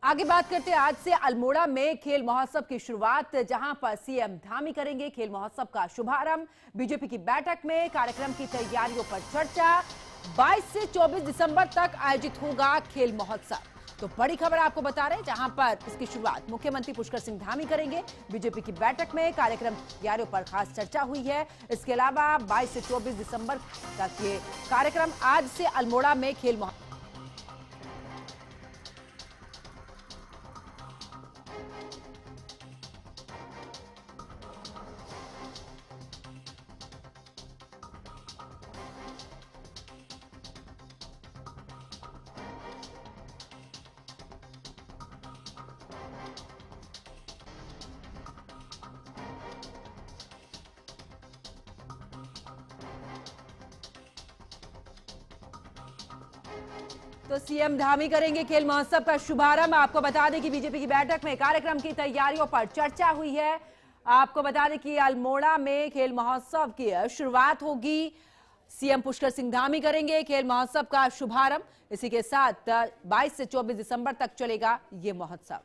आगे बात करते हैं, आज से अल्मोड़ा में खेल महोत्सव की शुरुआत, जहां पर सीएम धामी करेंगे खेल महोत्सव का शुभारंभ। बीजेपी की बैठक में कार्यक्रम की तैयारियों पर चर्चा। 22 से 24 दिसंबर तक आयोजित होगा खेल महोत्सव। तो बड़ी खबर आपको बता रहे हैं, जहां पर इसकी शुरुआत मुख्यमंत्री पुष्कर सिंह धामी करेंगे। बीजेपी की बैठक में कार्यक्रम तैयारियों पर खास चर्चा हुई है। इसके अलावा 22 से 24 दिसंबर तक ये कार्यक्रम, आज से अल्मोड़ा में खेल महोत्सव तो सीएम धामी करेंगे खेल महोत्सव का शुभारंभ। आपको बता दें कि बीजेपी की बैठक में कार्यक्रम की तैयारियों पर चर्चा हुई है। आपको बता दें कि अल्मोड़ा में खेल महोत्सव की शुरुआत होगी। सीएम पुष्कर सिंह धामी करेंगे खेल महोत्सव का शुभारंभ। इसी के साथ 22 से 24 दिसंबर तक चलेगा ये महोत्सव।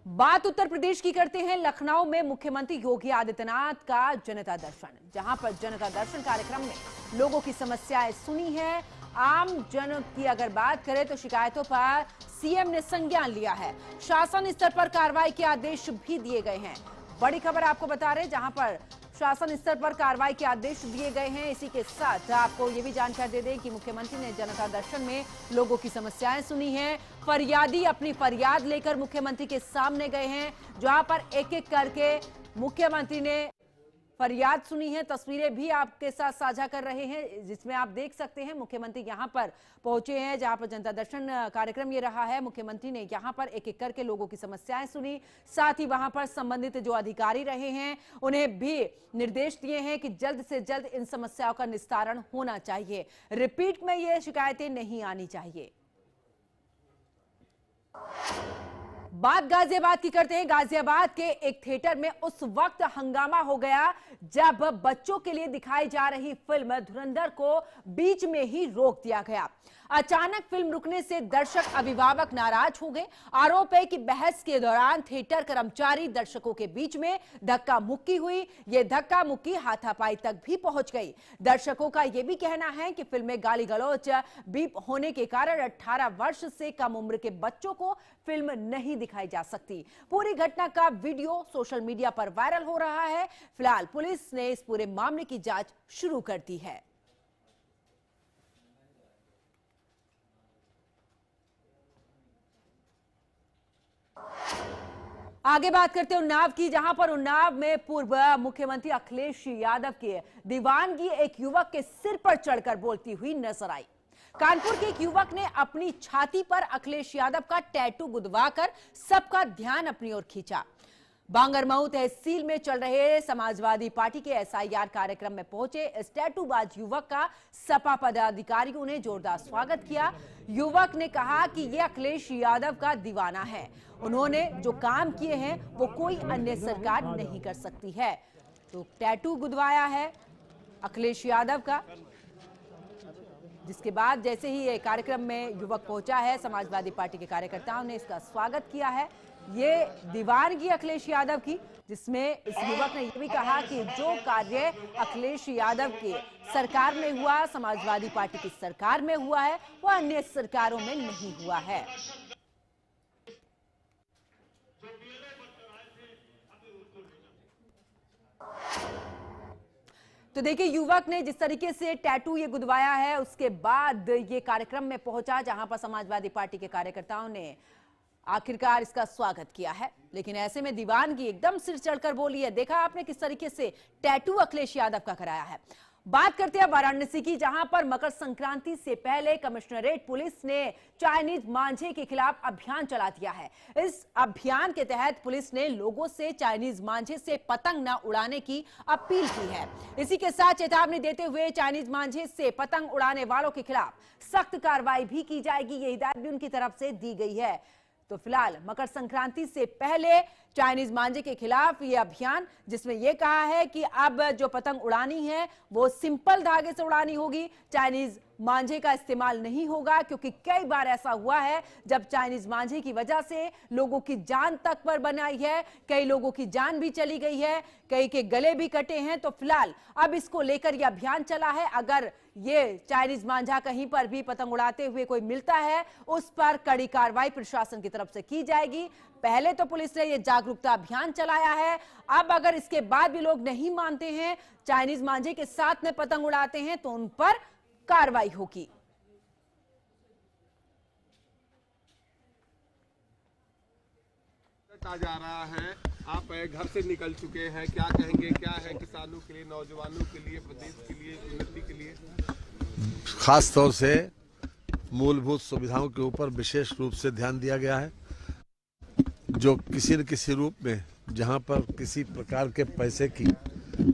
बात उत्तर प्रदेश की करते हैं। लखनऊ में मुख्यमंत्री योगी आदित्यनाथ का जनता दर्शन, जहां पर जनता दर्शन कार्यक्रम में लोगों की समस्याएं सुनी है। आम जन की अगर बात करें तो शिकायतों पर सीएम ने संज्ञान लिया है। शासन स्तर पर कार्रवाई के आदेश भी दिए गए हैं। बड़ी खबर आपको बता रहे हैं, जहां पर शासन स्तर पर कार्रवाई के आदेश दिए गए हैं। इसी के साथ आपको ये भी जानकारी दे दें कि मुख्यमंत्री ने जनता दर्शन में लोगों की समस्याएं सुनी हैं। फरियादी अपनी फरियाद लेकर मुख्यमंत्री के सामने गए हैं, जहां पर एक एक करके मुख्यमंत्री ने फरियाद सुनी है। तस्वीरें भी आपके साथ साझा कर रहे हैं, जिसमें आप देख सकते हैं मुख्यमंत्री यहां पर पहुंचे हैं, जहां पर जनता दर्शन कार्यक्रम ये रहा है। मुख्यमंत्री ने यहां पर एक एक करके लोगों की समस्याएं सुनी। साथ ही वहां पर संबंधित जो अधिकारी रहे हैं उन्हें भी निर्देश दिए हैं कि जल्द से जल्द इन समस्याओं का निस्तारण होना चाहिए। रिपीट में ये शिकायतें नहीं आनी चाहिए। बात गाजियाबाद की करते हैं। गाजियाबाद के एक थिएटर में उस वक्त हंगामा हो गया जब बच्चों के लिए दिखाई जा रही फिल्म धुरंधर को बीच में ही रोक दिया गया। अचानक फिल्म रुकने से दर्शक अभिभावक नाराज हो गए। आरोप है कि बहस के दौरान थिएटर कर्मचारी दर्शकों के बीच में धक्का मुक्की हुई। यह धक्का मुक्की हाथापाई तक भी पहुंच गई। दर्शकों का यह भी कहना है कि फिल्म में गाली गलौज बीप होने के कारण 18 वर्ष से कम उम्र के बच्चों को फिल्म नहीं दिखाई जा सकती। पूरी घटना का वीडियो सोशल मीडिया पर वायरल हो रहा है। फिलहाल पुलिस ने इस पूरे मामले की जांच शुरू कर दी है। आगे बात करते हैं उन्नाव की, जहां पर उन्नाव में पूर्व मुख्यमंत्री अखिलेश यादव के दीवानगी एक युवक के सिर पर चढ़कर बोलती हुई नजर आई। कानपुर के एक युवक ने अपनी छाती पर अखिलेश यादव का टैटू गुदवाकर सबका ध्यान अपनी ओर खींचा। बांगरमऊ तहसील में चल रहे समाजवादी पार्टी के एसआईआर कार्यक्रम में पहुंचे इस टैटूबाज युवक का सपा पदाधिकारियों ने जोरदार स्वागत किया। युवक ने कहा कि यह अखिलेश यादव का दीवाना है। उन्होंने जो काम किए हैं वो कोई अन्य सरकार नहीं कर सकती है। तो टैटू गुदवाया है अखिलेश यादव का, जिसके बाद जैसे ही ये कार्यक्रम में युवक पहुंचा है, समाजवादी पार्टी के कार्यकर्ताओं ने इसका स्वागत किया है। ये दीवानगी अखिलेश यादव की, जिसमें इस युवक ने यह भी कहा कि जो कार्य अखिलेश यादव के सरकार में हुआ, समाजवादी पार्टी की सरकार में हुआ है, वो अन्य सरकारों में नहीं हुआ है। तो देखिए युवक ने जिस तरीके से टैटू ये गुदवाया है, उसके बाद ये कार्यक्रम में पहुंचा जहां पर समाजवादी पार्टी के कार्यकर्ताओं ने आखिरकार इसका स्वागत किया है। लेकिन ऐसे में दीवानगी एकदम सिर चढ़कर बोली है। देखा आपने किस तरीके से टैटू अखिलेश यादव का कराया है। बात करते हैं वाराणसी की, जहां पर मकर संक्रांति से पहले कमिश्नरेट पुलिस ने चाइनीज मांझे के खिलाफ अभियान चला दिया है। इस अभियान के तहत पुलिस ने लोगों से चाइनीज मांझे से पतंग न उड़ाने की अपील की है। इसी के साथ चेतावनी देते हुए चाइनीज मांझे से पतंग उड़ाने वालों के खिलाफ सख्त कार्रवाई भी की जाएगी, ये हिदायत भी उनकी तरफ से दी गई है। तो फिलहाल मकर संक्रांति से पहले चाइनीज मांझे के खिलाफ ये अभियान, जिसमें यह कहा है कि अब जो पतंग उड़ानी है वो सिंपल धागे से उड़ानी होगी, चाइनीज मांझे का इस्तेमाल नहीं होगा। क्योंकि कई बार ऐसा हुआ है जब चाइनीज मांझे की वजह से लोगों की जान तक पर बनाई है, कई लोगों की जान भी चली गई है, कई के गले भी कटे हैं। तो फिलहाल अब इसको लेकर यह अभियान चला है। अगर ये चाइनीज मांझा कहीं पर भी पतंग उड़ाते हुए कोई मिलता है, उस पर कड़ी कार्रवाई प्रशासन की तरफ से की जाएगी। पहले तो पुलिस ने ये जागरूकता अभियान चलाया है, अब अगर इसके बाद भी लोग नहीं मानते हैं, चाइनीज मांझे के साथ में पतंग उड़ाते हैं, तो उन पर कार्रवाई होगी। आ जा रहा है, आप घर से निकल चुके हैं, क्या कहेंगे, क्या है किसानों के लिए, नौजवानों के लिए, प्रदेश के लिए, उन्नति के लिए? खास तौर से मूलभूत सुविधाओं के ऊपर विशेष रूप से ध्यान दिया गया है। जो किसी न किसी रूप में जहां पर किसी प्रकार के पैसे की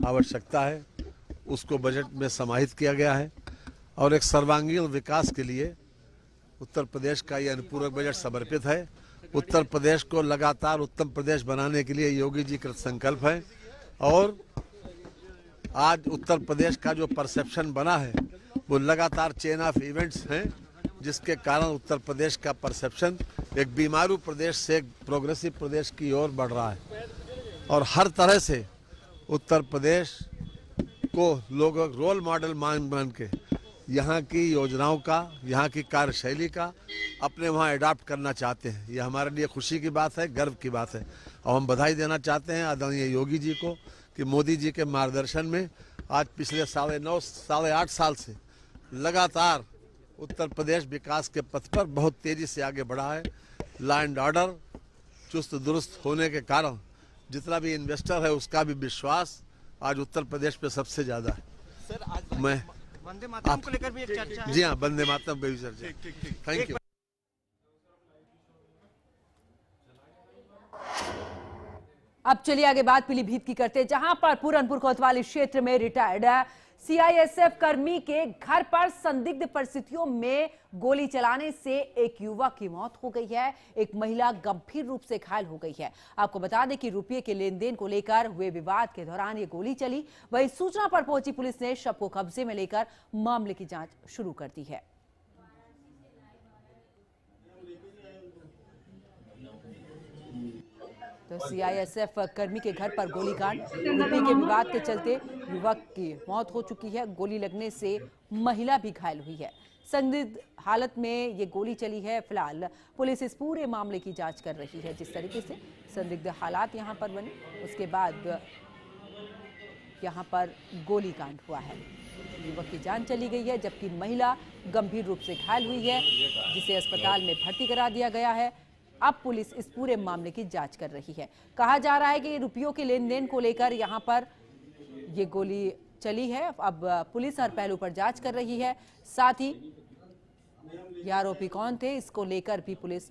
आवश्यकता है, उसको बजट में समाहित किया गया है और एक सर्वांगीण विकास के लिए उत्तर प्रदेश का यह अनुपूरक बजट समर्पित है। उत्तर प्रदेश को लगातार उत्तम प्रदेश बनाने के लिए योगी जी कृत संकल्प है और आज उत्तर प्रदेश का जो परसेप्शन बना है वो लगातार चेन ऑफ इवेंट्स हैं, जिसके कारण उत्तर प्रदेश का परसेप्शन एक बीमारू प्रदेश से एक प्रोग्रेसिव प्रदेश की ओर बढ़ रहा है और हर तरह से उत्तर प्रदेश को लोग रोल मॉडल मान के यहाँ की योजनाओं का, यहाँ की कार्यशैली का अपने वहाँ अडॉप्ट करना चाहते हैं। ये हमारे लिए खुशी की बात है, गर्व की बात है और हम बधाई देना चाहते हैं आदरणीय योगी जी को कि मोदी जी के मार्गदर्शन में आज पिछले 7.5 साल से लगातार उत्तर प्रदेश विकास के पथ पर बहुत तेजी से आगे बढ़ा है। लॉ एंड ऑर्डर चुस्त दुरुस्त होने के कारण जितना भी इन्वेस्टर है उसका भी विश्वास आज उत्तर प्रदेश पे सबसे ज्यादा है। सर, आज मैं वंदे मातरम को लेकर भी एक चर्चा है। जी हाँ, वंदे मातरम पे भी चर्चा। Thank you. अब चलिए आगे बात पीलीभीत की करते हैं, जहां पर पूरनपुर कोतवाली क्षेत्र में रिटायर्ड सीआईएसएफ कर्मी के घर पर संदिग्ध परिस्थितियों में गोली चलाने से एक युवक की मौत हो गई है। एक महिला गंभीर रूप से घायल हो गई है। आपको बता दें कि रुपये के लेन देन को लेकर हुए विवाद के दौरान ये गोली चली। वहीं सूचना पर पहुंची पुलिस ने शव को कब्जे में लेकर मामले की जांच शुरू कर दी है। तो सीआईएसएफ कर्मी के घर पर गोलीकांड, रुपये के विवाद के चलते युवक की मौत हो चुकी है। गोली लगने से महिला भी घायल हुई है। संदिग्ध हालत में ये गोली चली है। फिलहाल पुलिस इस पूरे मामले की जांच कर रही है। जिस तरीके से संदिग्ध हालात यहां पर बने उसके बाद यहां पर गोलीकांड हुआ है। युवक की जान चली गई है जबकि महिला गंभीर रूप से घायल हुई है, जिसे अस्पताल में भर्ती करा दिया गया है। अब पुलिस इस पूरे मामले की जांच कर रही है। कहा जा रहा है कि रुपयों के लेन देन को लेकर यहां पर ये गोली चली है। अब पुलिस हर पहलू पर जांच कर रही है। साथ ही ये आरोपी कौन थे इसको लेकर भी पुलिस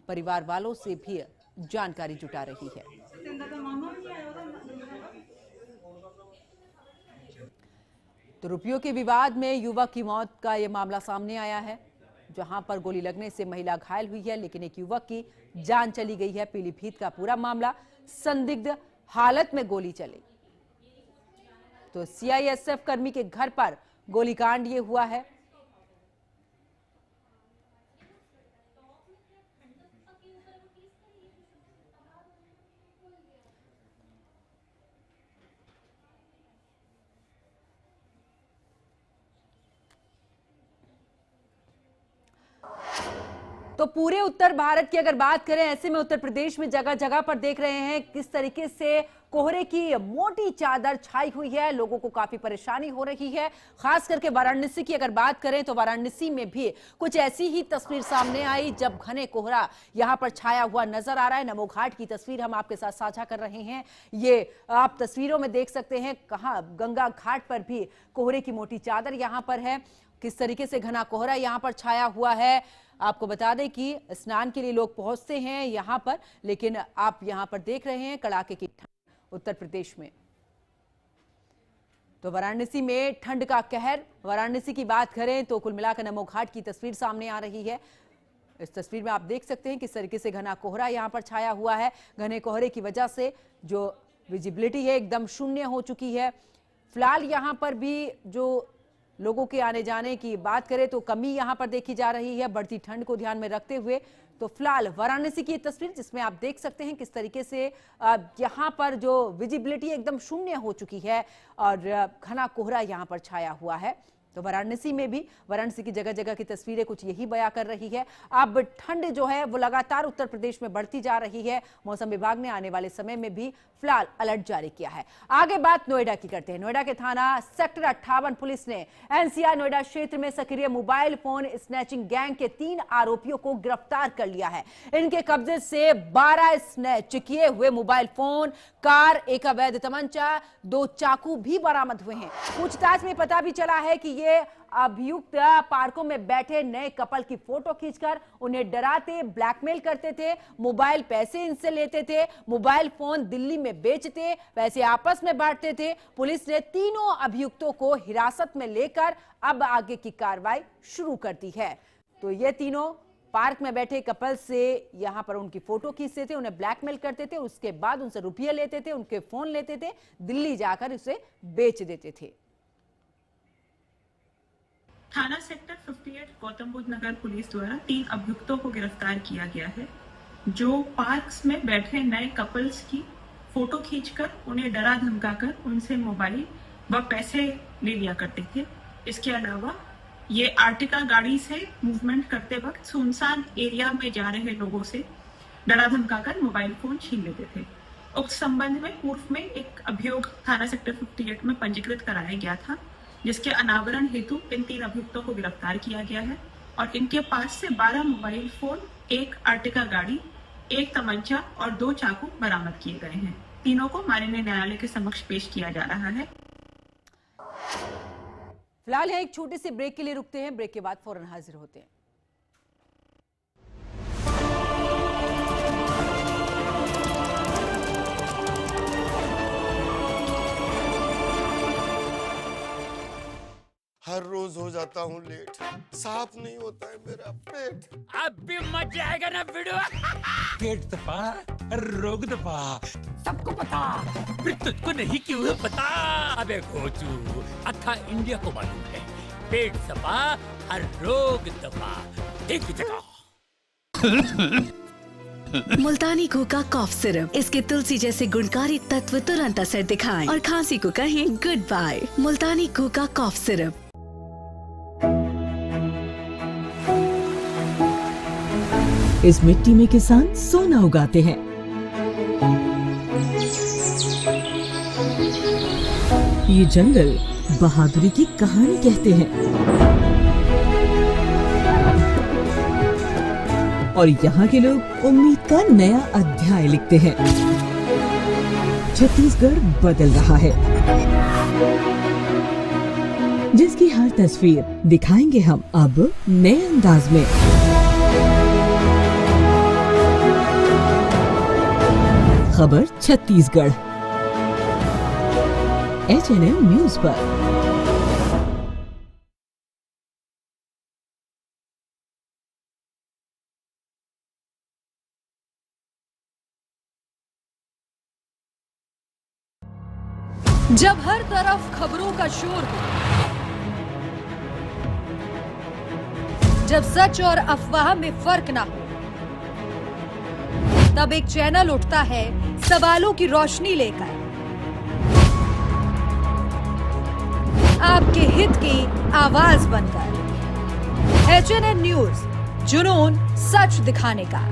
परिवार वालों से भी जानकारी जुटा रही है। तो रुपयों के विवाद में युवक की मौत का यह मामला सामने आया है, जहां पर गोली लगने से महिला घायल हुई है, लेकिन एक युवक की जान चली गई है। पीलीभीत का पूरा मामला, संदिग्ध हालत में गोली चली। तो सीआईएसएफ कर्मी के घर पर गोलीकांड ये हुआ है। तो पूरे उत्तर भारत की अगर बात करें, ऐसे में उत्तर प्रदेश में जगह जगह पर देख रहे हैं किस तरीके से कोहरे की मोटी चादर छाई हुई है। लोगों को काफी परेशानी हो रही है। खास करके वाराणसी की अगर बात करें तो वाराणसी में भी कुछ ऐसी ही तस्वीर सामने आई जब घने कोहरा यहां पर छाया हुआ नजर आ रहा है। नमो घाट की तस्वीर हम आपके साथ साझा कर रहे हैं। ये आप तस्वीरों में देख सकते हैं, कहां गंगा घाट पर भी कोहरे की मोटी चादर यहां पर है। किस तरीके से घना कोहरा यहां पर छाया हुआ है। आपको बता दें कि स्नान के लिए लोग पहुंचते हैं यहां पर, लेकिन आप यहां पर देख रहे हैं कड़ाके की ठंड उत्तर प्रदेश में। तो वाराणसी में ठंड का कहर। वाराणसी की बात करें तो कुल मिलाकर नमो घाट की तस्वीर सामने आ रही है। इस तस्वीर में आप देख सकते हैं किस तरीके से घना कोहरा यहां पर छाया हुआ है। घने कोहरे की वजह से जो विजिबिलिटी है एकदम शून्य हो चुकी है। फिलहाल यहां पर भी जो लोगों के आने जाने की बात करें तो कमी यहां पर देखी जा रही है, बढ़ती ठंड को ध्यान में रखते हुए। तो फिलहाल वाराणसी की तस्वीर जिसमें आप देख सकते हैं किस तरीके से यहां पर जो विजिबिलिटी एकदम शून्य हो चुकी है और घना कोहरा यहां पर छाया हुआ है। तो वाराणसी में भी, वाराणसी की जगह जगह की तस्वीरें कुछ यही बयां कर रही है। अब ठंड जो है वो लगातार उत्तर प्रदेश में बढ़ती जा रही है। मौसम विभाग ने आने वाले समय में भी फिलहाल अलर्ट जारी किया है। आगे बात नोएडा की करते हैं। नोएडा के थाना सेक्टर 58 पुलिस ने एनसीआर नोएडा क्षेत्र में सक्रिय मोबाइल फोन स्नैचिंग गैंग के 3 आरोपियों को गिरफ्तार कर लिया है। इनके कब्जे से 12 स्नैच किए हुए मोबाइल फोन, कार, एक अवैध तमंचा, 2 चाकू भी बरामद हुए हैं। पूछताछ में पता भी चला है कि ये ये अभियुक्त पार्कों में बैठे नए कपल की फोटो खींचकर उन्हें डराते, ब्लैकमेल करते थे, मोबाइल पैसे इनसे लेते थे, मोबाइल फोन दिल्ली में बेचते, पैसे आपस में बांटते थे। पुलिस ने तीनों अभियुक्तों को हिरासत में लेकर अब आगे की कार्रवाई शुरू कर दी है। तो ये तीनों पार्क में बैठे कपल से यहां पर उनकी फोटो खींचते थे, उन्हें ब्लैकमेल करते थे, उसके बाद उनसे रुपये लेते थे, उनके फोन लेते थे, दिल्ली जाकर उसे बेच देते थे। थाना सेक्टर 58 गौतम बुद्ध नगर पुलिस द्वारा 3 अभियुक्तों को गिरफ्तार किया गया है, जो पार्क्स में बैठे नए कपल्स की फोटो खींचकर उन्हें डरा धमकाकर उनसे मोबाइल व पैसे ले लिया करते थे। इसके अलावा ये आर्टिका गाड़ी से मूवमेंट करते वक्त सुनसान एरिया में जा रहे लोगों से डरा धमकाकर मोबाइल फोन छीन लेते थे। उक्त संबंध में पूर्व में एक अभियोग थाना सेक्टर 58 में पंजीकृत कराया गया था, जिसके अनावरण हेतु इन 3 अभियुक्तों को गिरफ्तार किया गया है और इनके पास से 12 मोबाइल फोन, 1 आर्टिका गाड़ी, 1 तमंचा और 2 चाकू बरामद किए गए हैं। तीनों को माननीय न्यायालय के समक्ष पेश किया जा रहा है। फिलहाल एक छोटे से ब्रेक के लिए रुकते हैं, ब्रेक के बाद फौरन हाजिर होते हैं। हर रोज हो जाता हूँ लेट, साफ नहीं होता है मेरा पेट। अब भी मजा आएगा ना वीडियो। पेट दबा, रोग दबा, सबको पता, फिर तुझको नहीं क्यों पता? अबे घोचू, अक्खा इंडिया को मालूम है, पेट दबा, हर रोग दबा, एक ही जगह। मुल्तानी घोका कॉफ सिरप, इसके तुलसी जैसे गुणकारी तत्व तुरंत असर दिखाएं और खांसी को कहें गुड बाय। मुल्तानी घोका कॉफ सिरप। इस मिट्टी में किसान सोना उगाते हैं। ये जंगल बहादुरी की कहानी कहते हैं और यहाँ के लोग उम्मीद का नया अध्याय लिखते हैं। छत्तीसगढ़ बदल रहा है, जिसकी हर तस्वीर दिखाएंगे हम अब नए अंदाज में। खबर छत्तीसगढ़, HNM न्यूज पर। जब हर तरफ खबरों का शोर हो, जब सच और अफवाह में फर्क ना हो, तब एक चैनल उठता है सवालों की रोशनी लेकर, आपके हित की आवाज बनकर। HNN न्यूज, जुनून सच दिखाने का।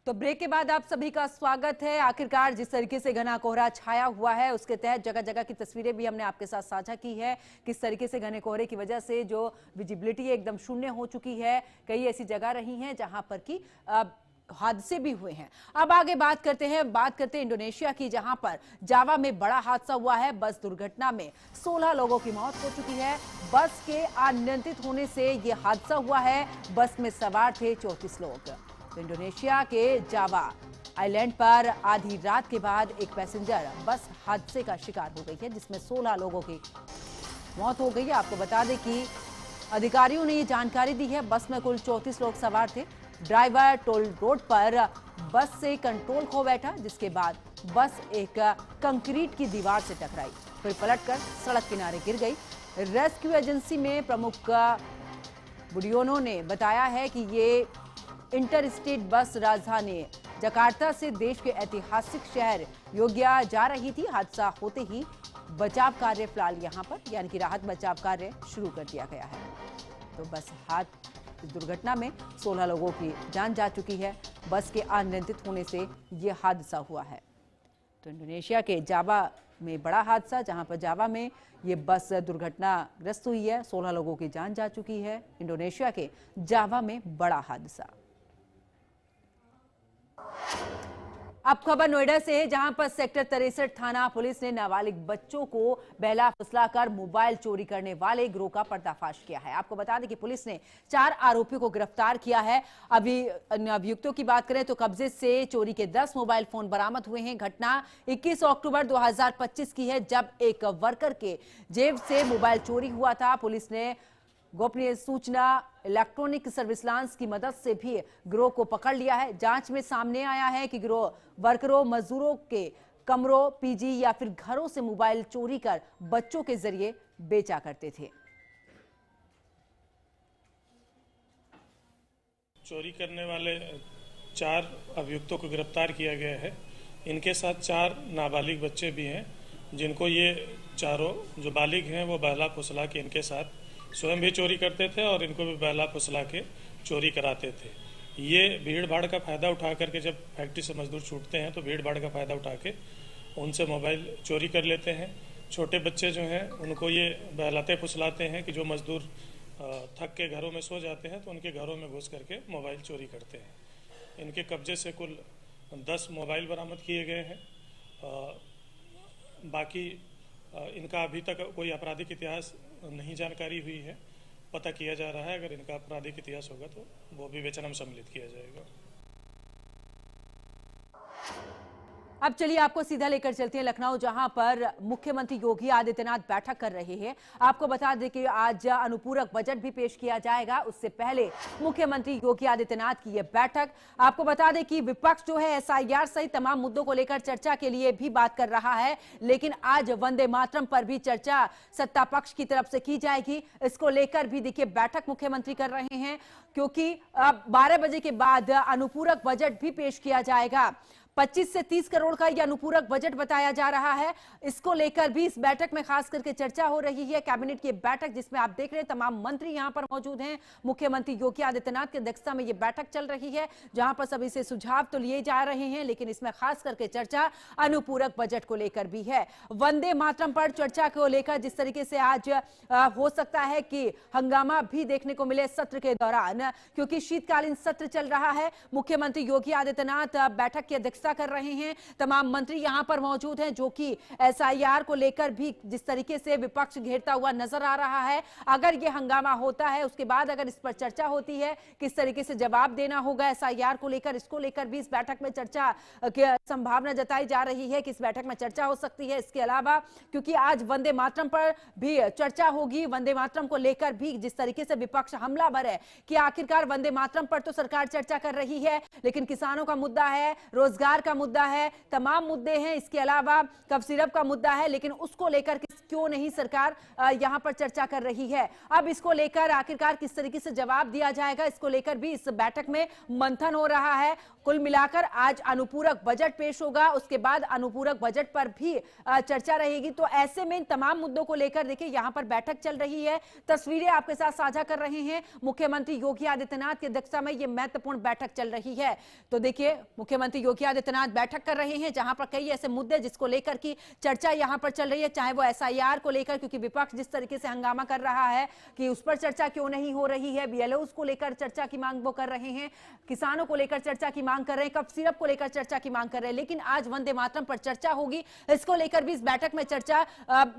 तो ब्रेक के बाद आप सभी का स्वागत है। आखिरकार जिस तरीके से घना कोहरा छाया हुआ है, उसके तहत जगह जगह की तस्वीरें भी हमने आपके साथ साझा की है। किस तरीके से घने कोहरे की वजह से जो विजिबिलिटी एकदम शून्य हो चुकी है, कई ऐसी जगह रही हैं जहां पर की हादसे भी हुए हैं। अब आगे बात करते हैं इंडोनेशिया की, जहां पर जावा में बड़ा हादसा हुआ है। बस दुर्घटना में 16 लोगों की मौत हो चुकी है। बस के अनियंत्रित होने से यह हादसा हुआ है। बस में सवार थे 34 लोग। तो इंडोनेशिया के जावा आइलैंड पर आधी रात के बाद एक पैसेंजर बस हादसे का शिकार हो गई है, जिसमें 16 लोगों की मौत हो गई है। आपको बता दें कि अधिकारियों ने ये जानकारी दी है। बस में कुल 34 लोग सवार थे। ड्राइवर टोल रोड पर बस से कंट्रोल खो बैठा, जिसके बाद बस एक कंक्रीट की दीवार से टकराई, फिर पलटकर सड़क किनारे गिर गई। रेस्क्यू एजेंसी में प्रमुख बुडियोनो ने बताया है कि ये इंटर स्टेट बस राजधानी जकार्ता से देश के ऐतिहासिक शहर योग्या जा रही थी। हादसा होते ही बचाव कार्य फिलहाल यहां पर यानी कि राहत बचाव कार्य शुरू कर दिया गया है। तो बस दुर्घटना में 16 लोगों की जान जा चुकी है। बस के अनियंत्रित होने से यह हादसा हुआ है। तो इंडोनेशिया के जावा में बड़ा हादसा, जहां पर जावा में ये बस दुर्घटनाग्रस्त हुई है। 16 लोगों की जान जा चुकी है। इंडोनेशिया के जावा में बड़ा हादसा। अब खबर नोएडा से है, जहां पर सेक्टर 63 थाना पुलिस ने नाबालिग बच्चों को बहला फुसलाकर मोबाइल चोरी करने वाले गिरोह का पर्दाफाश किया है। आपको बता दें कि पुलिस ने 4 आरोपियों को गिरफ्तार किया है। अभी अन्य अभियुक्तों की बात करें तो कब्जे से चोरी के 10 मोबाइल फोन बरामद हुए हैं। घटना 21 अक्टूबर 2025 की है, जब एक वर्कर के जेब से मोबाइल चोरी हुआ था। पुलिस ने गोपनीय सूचना इलेक्ट्रॉनिक सर्विलांस की मदद से भी गिरोह को पकड़ लिया है। जांच में सामने आया है कि गिरोह वर्करों, मजदूरों के कमरों, पीजी या फिर घरों से मोबाइल चोरी कर बच्चों के जरिए बेचा करते थे। चोरी करने वाले 4 अभियुक्तों को गिरफ्तार किया गया है। इनके साथ 4 नाबालिग बच्चे भी हैं, जिनको ये चारों जो बालिग हैं वो बहला फुसला के इनके साथ स्वयं भी चोरी करते थे और इनको भी बहला फुसला के चोरी कराते थे। ये भीड़ भाड़ का फायदा उठा करके, जब फैक्ट्री से मजदूर छूटते हैं तो भीड़ भाड़ का फायदा उठा के उनसे मोबाइल चोरी कर लेते हैं। छोटे बच्चे जो हैं उनको ये बहलाते फुसलाते हैं कि जो मजदूर थक के घरों में सो जाते हैं तो उनके घरों में घुस करके मोबाइल चोरी करते हैं। इनके कब्जे से कुल 10 मोबाइल बरामद किए गए हैं। बाकी इनका अभी तक कोई आपराधिक इतिहास नहीं जानकारी हुई है, पता किया जा रहा है। अगर इनका आपराधिक इतिहास होगा तो वो भी विवेचना में सम्मिलित किया जाएगा। अब चलिए आपको सीधा लेकर चलते हैं लखनऊ, जहां पर मुख्यमंत्री योगी आदित्यनाथ बैठक कर रहे हैं। आपको बता दें कि आज अनुपूरक बजट भी पेश किया जाएगा। उससे पहले मुख्यमंत्री योगी आदित्यनाथ की यह बैठक, आपको बता दें कि विपक्ष जो है एसआईआर सहित तमाम मुद्दों को लेकर चर्चा के लिए भी बात कर रहा है, लेकिन आज वंदे मातरम पर भी चर्चा सत्ता पक्ष की तरफ से की जाएगी। इसको लेकर भी देखिए बैठक मुख्यमंत्री कर रहे हैं, क्योंकि 12 बजे के बाद अनुपूरक बजट भी पेश किया जाएगा। 25 से 30 करोड़ का यह अनुपूरक बजट बताया जा रहा है। इसको लेकर भी इस बैठक में खास करके चर्चा हो रही है। कैबिनेट की बैठक जिसमें आप देख रहे हैं तमाम मंत्री यहां पर मौजूद हैं। मुख्यमंत्री योगी आदित्यनाथ की अध्यक्षता में यह बैठक चल रही है, जहां पर सभी से सुझाव तो लिए जा रहे हैं, लेकिन इसमें खास करके चर्चा अनुपूरक बजट को लेकर भी है। वंदे मातरम पर चर्चा को लेकर जिस तरीके से आज हो सकता है कि हंगामा भी देखने को मिले सत्र के दौरान, क्योंकि शीतकालीन सत्र चल रहा है। मुख्यमंत्री योगी आदित्यनाथ बैठक की अध्यक्षता कर रहे हैं। तमाम मंत्री यहां पर मौजूद हैं, जो कि एसआईआर को लेकर भी जिस तरीके से विपक्ष घेरता हुआ नजर आ रहा है। अगर यह हंगामा होता है, उसके बाद अगर इस पर चर्चा होती है, किस तरीके से जवाब देना होगा एसआईआर को लेकर, इसको लेकर भी इस बैठक में चर्चा की संभावना जताई जा रही है कि इस बैठक में चर्चा हो सकती है। इसके अलावा क्योंकि आज वंदे मातरम पर भी चर्चा होगी, वंदे मातरम को लेकर भी जिस तरीके से विपक्ष हमलावर है कि आखिरकार वंदे मातरम पर तो सरकार चर्चा कर रही है, लेकिन किसानों का मुद्दा है, रोजगार का मुद्दा है, तमाम मुद्दे हैं। इसके अलावा कफ सिरप का मुद्दा है, लेकिन उसको लेकर क्यों नहीं सरकार यहां पर चर्चा कर रही है। अब इसको लेकर आखिरकार किस तरीके से जवाब दिया जाएगा, इसको लेकर भी इस बैठक में मंथन हो रहा है। कुल मिलाकर आज अनुपूरक बजट पेश होगा, उसके बाद अनुपूरक बजट पर भी चर्चा रहेगी। तो ऐसे में इन तमाम मुद्दों को लेकर देखिए यहां पर बैठक चल रही है। तस्वीरें आपके साथ साझा कर रहे हैं। मुख्यमंत्री योगी आदित्यनाथ की अध्यक्षता में यह महत्वपूर्ण बैठक चल रही है। तो देखिए मुख्यमंत्री योगी आदित्यनाथ बैठक कर रहे हैं, जहां पर कई ऐसे मुद्दे जिसको लेकर की चर्चा यहां पर चल रही है, चाहे वो एसआईआर को लेकर, क्योंकि विपक्ष जिस तरीके से हंगामा कर रहा है कि उस पर चर्चा क्यों नहीं हो रही है। बीएलओ को लेकर चर्चा की मांग वो कर रहे हैं, किसानों को लेकर चर्चा की मांग कर रहे हैं, कफ सिरप को लेकर चर्चा की मांग कर रहे हैं, लेकिन आज वंदे मातरम पर चर्चा होगी। इसको लेकर भी इस बैठक में चर्चा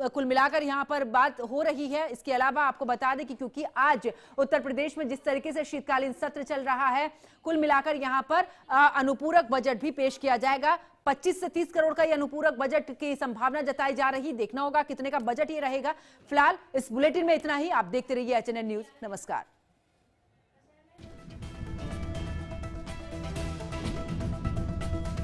कुल मिलाकर यहां पर बात हो रही है। इसके अलावा आपको बता दें कि क्योंकि आज उत्तर प्रदेश में जिस तरीके से शीतकालीन सत्र चल रहा है, कुल मिलाकर यहां पर अनुपूरक बजट भी पेश किया जाएगा। 25 से 30 करोड़ का यह अनुपूरक बजट की संभावना जताई जा रही। देखना होगा कितने का बजट ये रहेगा। फिलहाल इस बुलेटिन में इतना ही। आप देखते रहिए एचएनएन न्यूज। नमस्कार।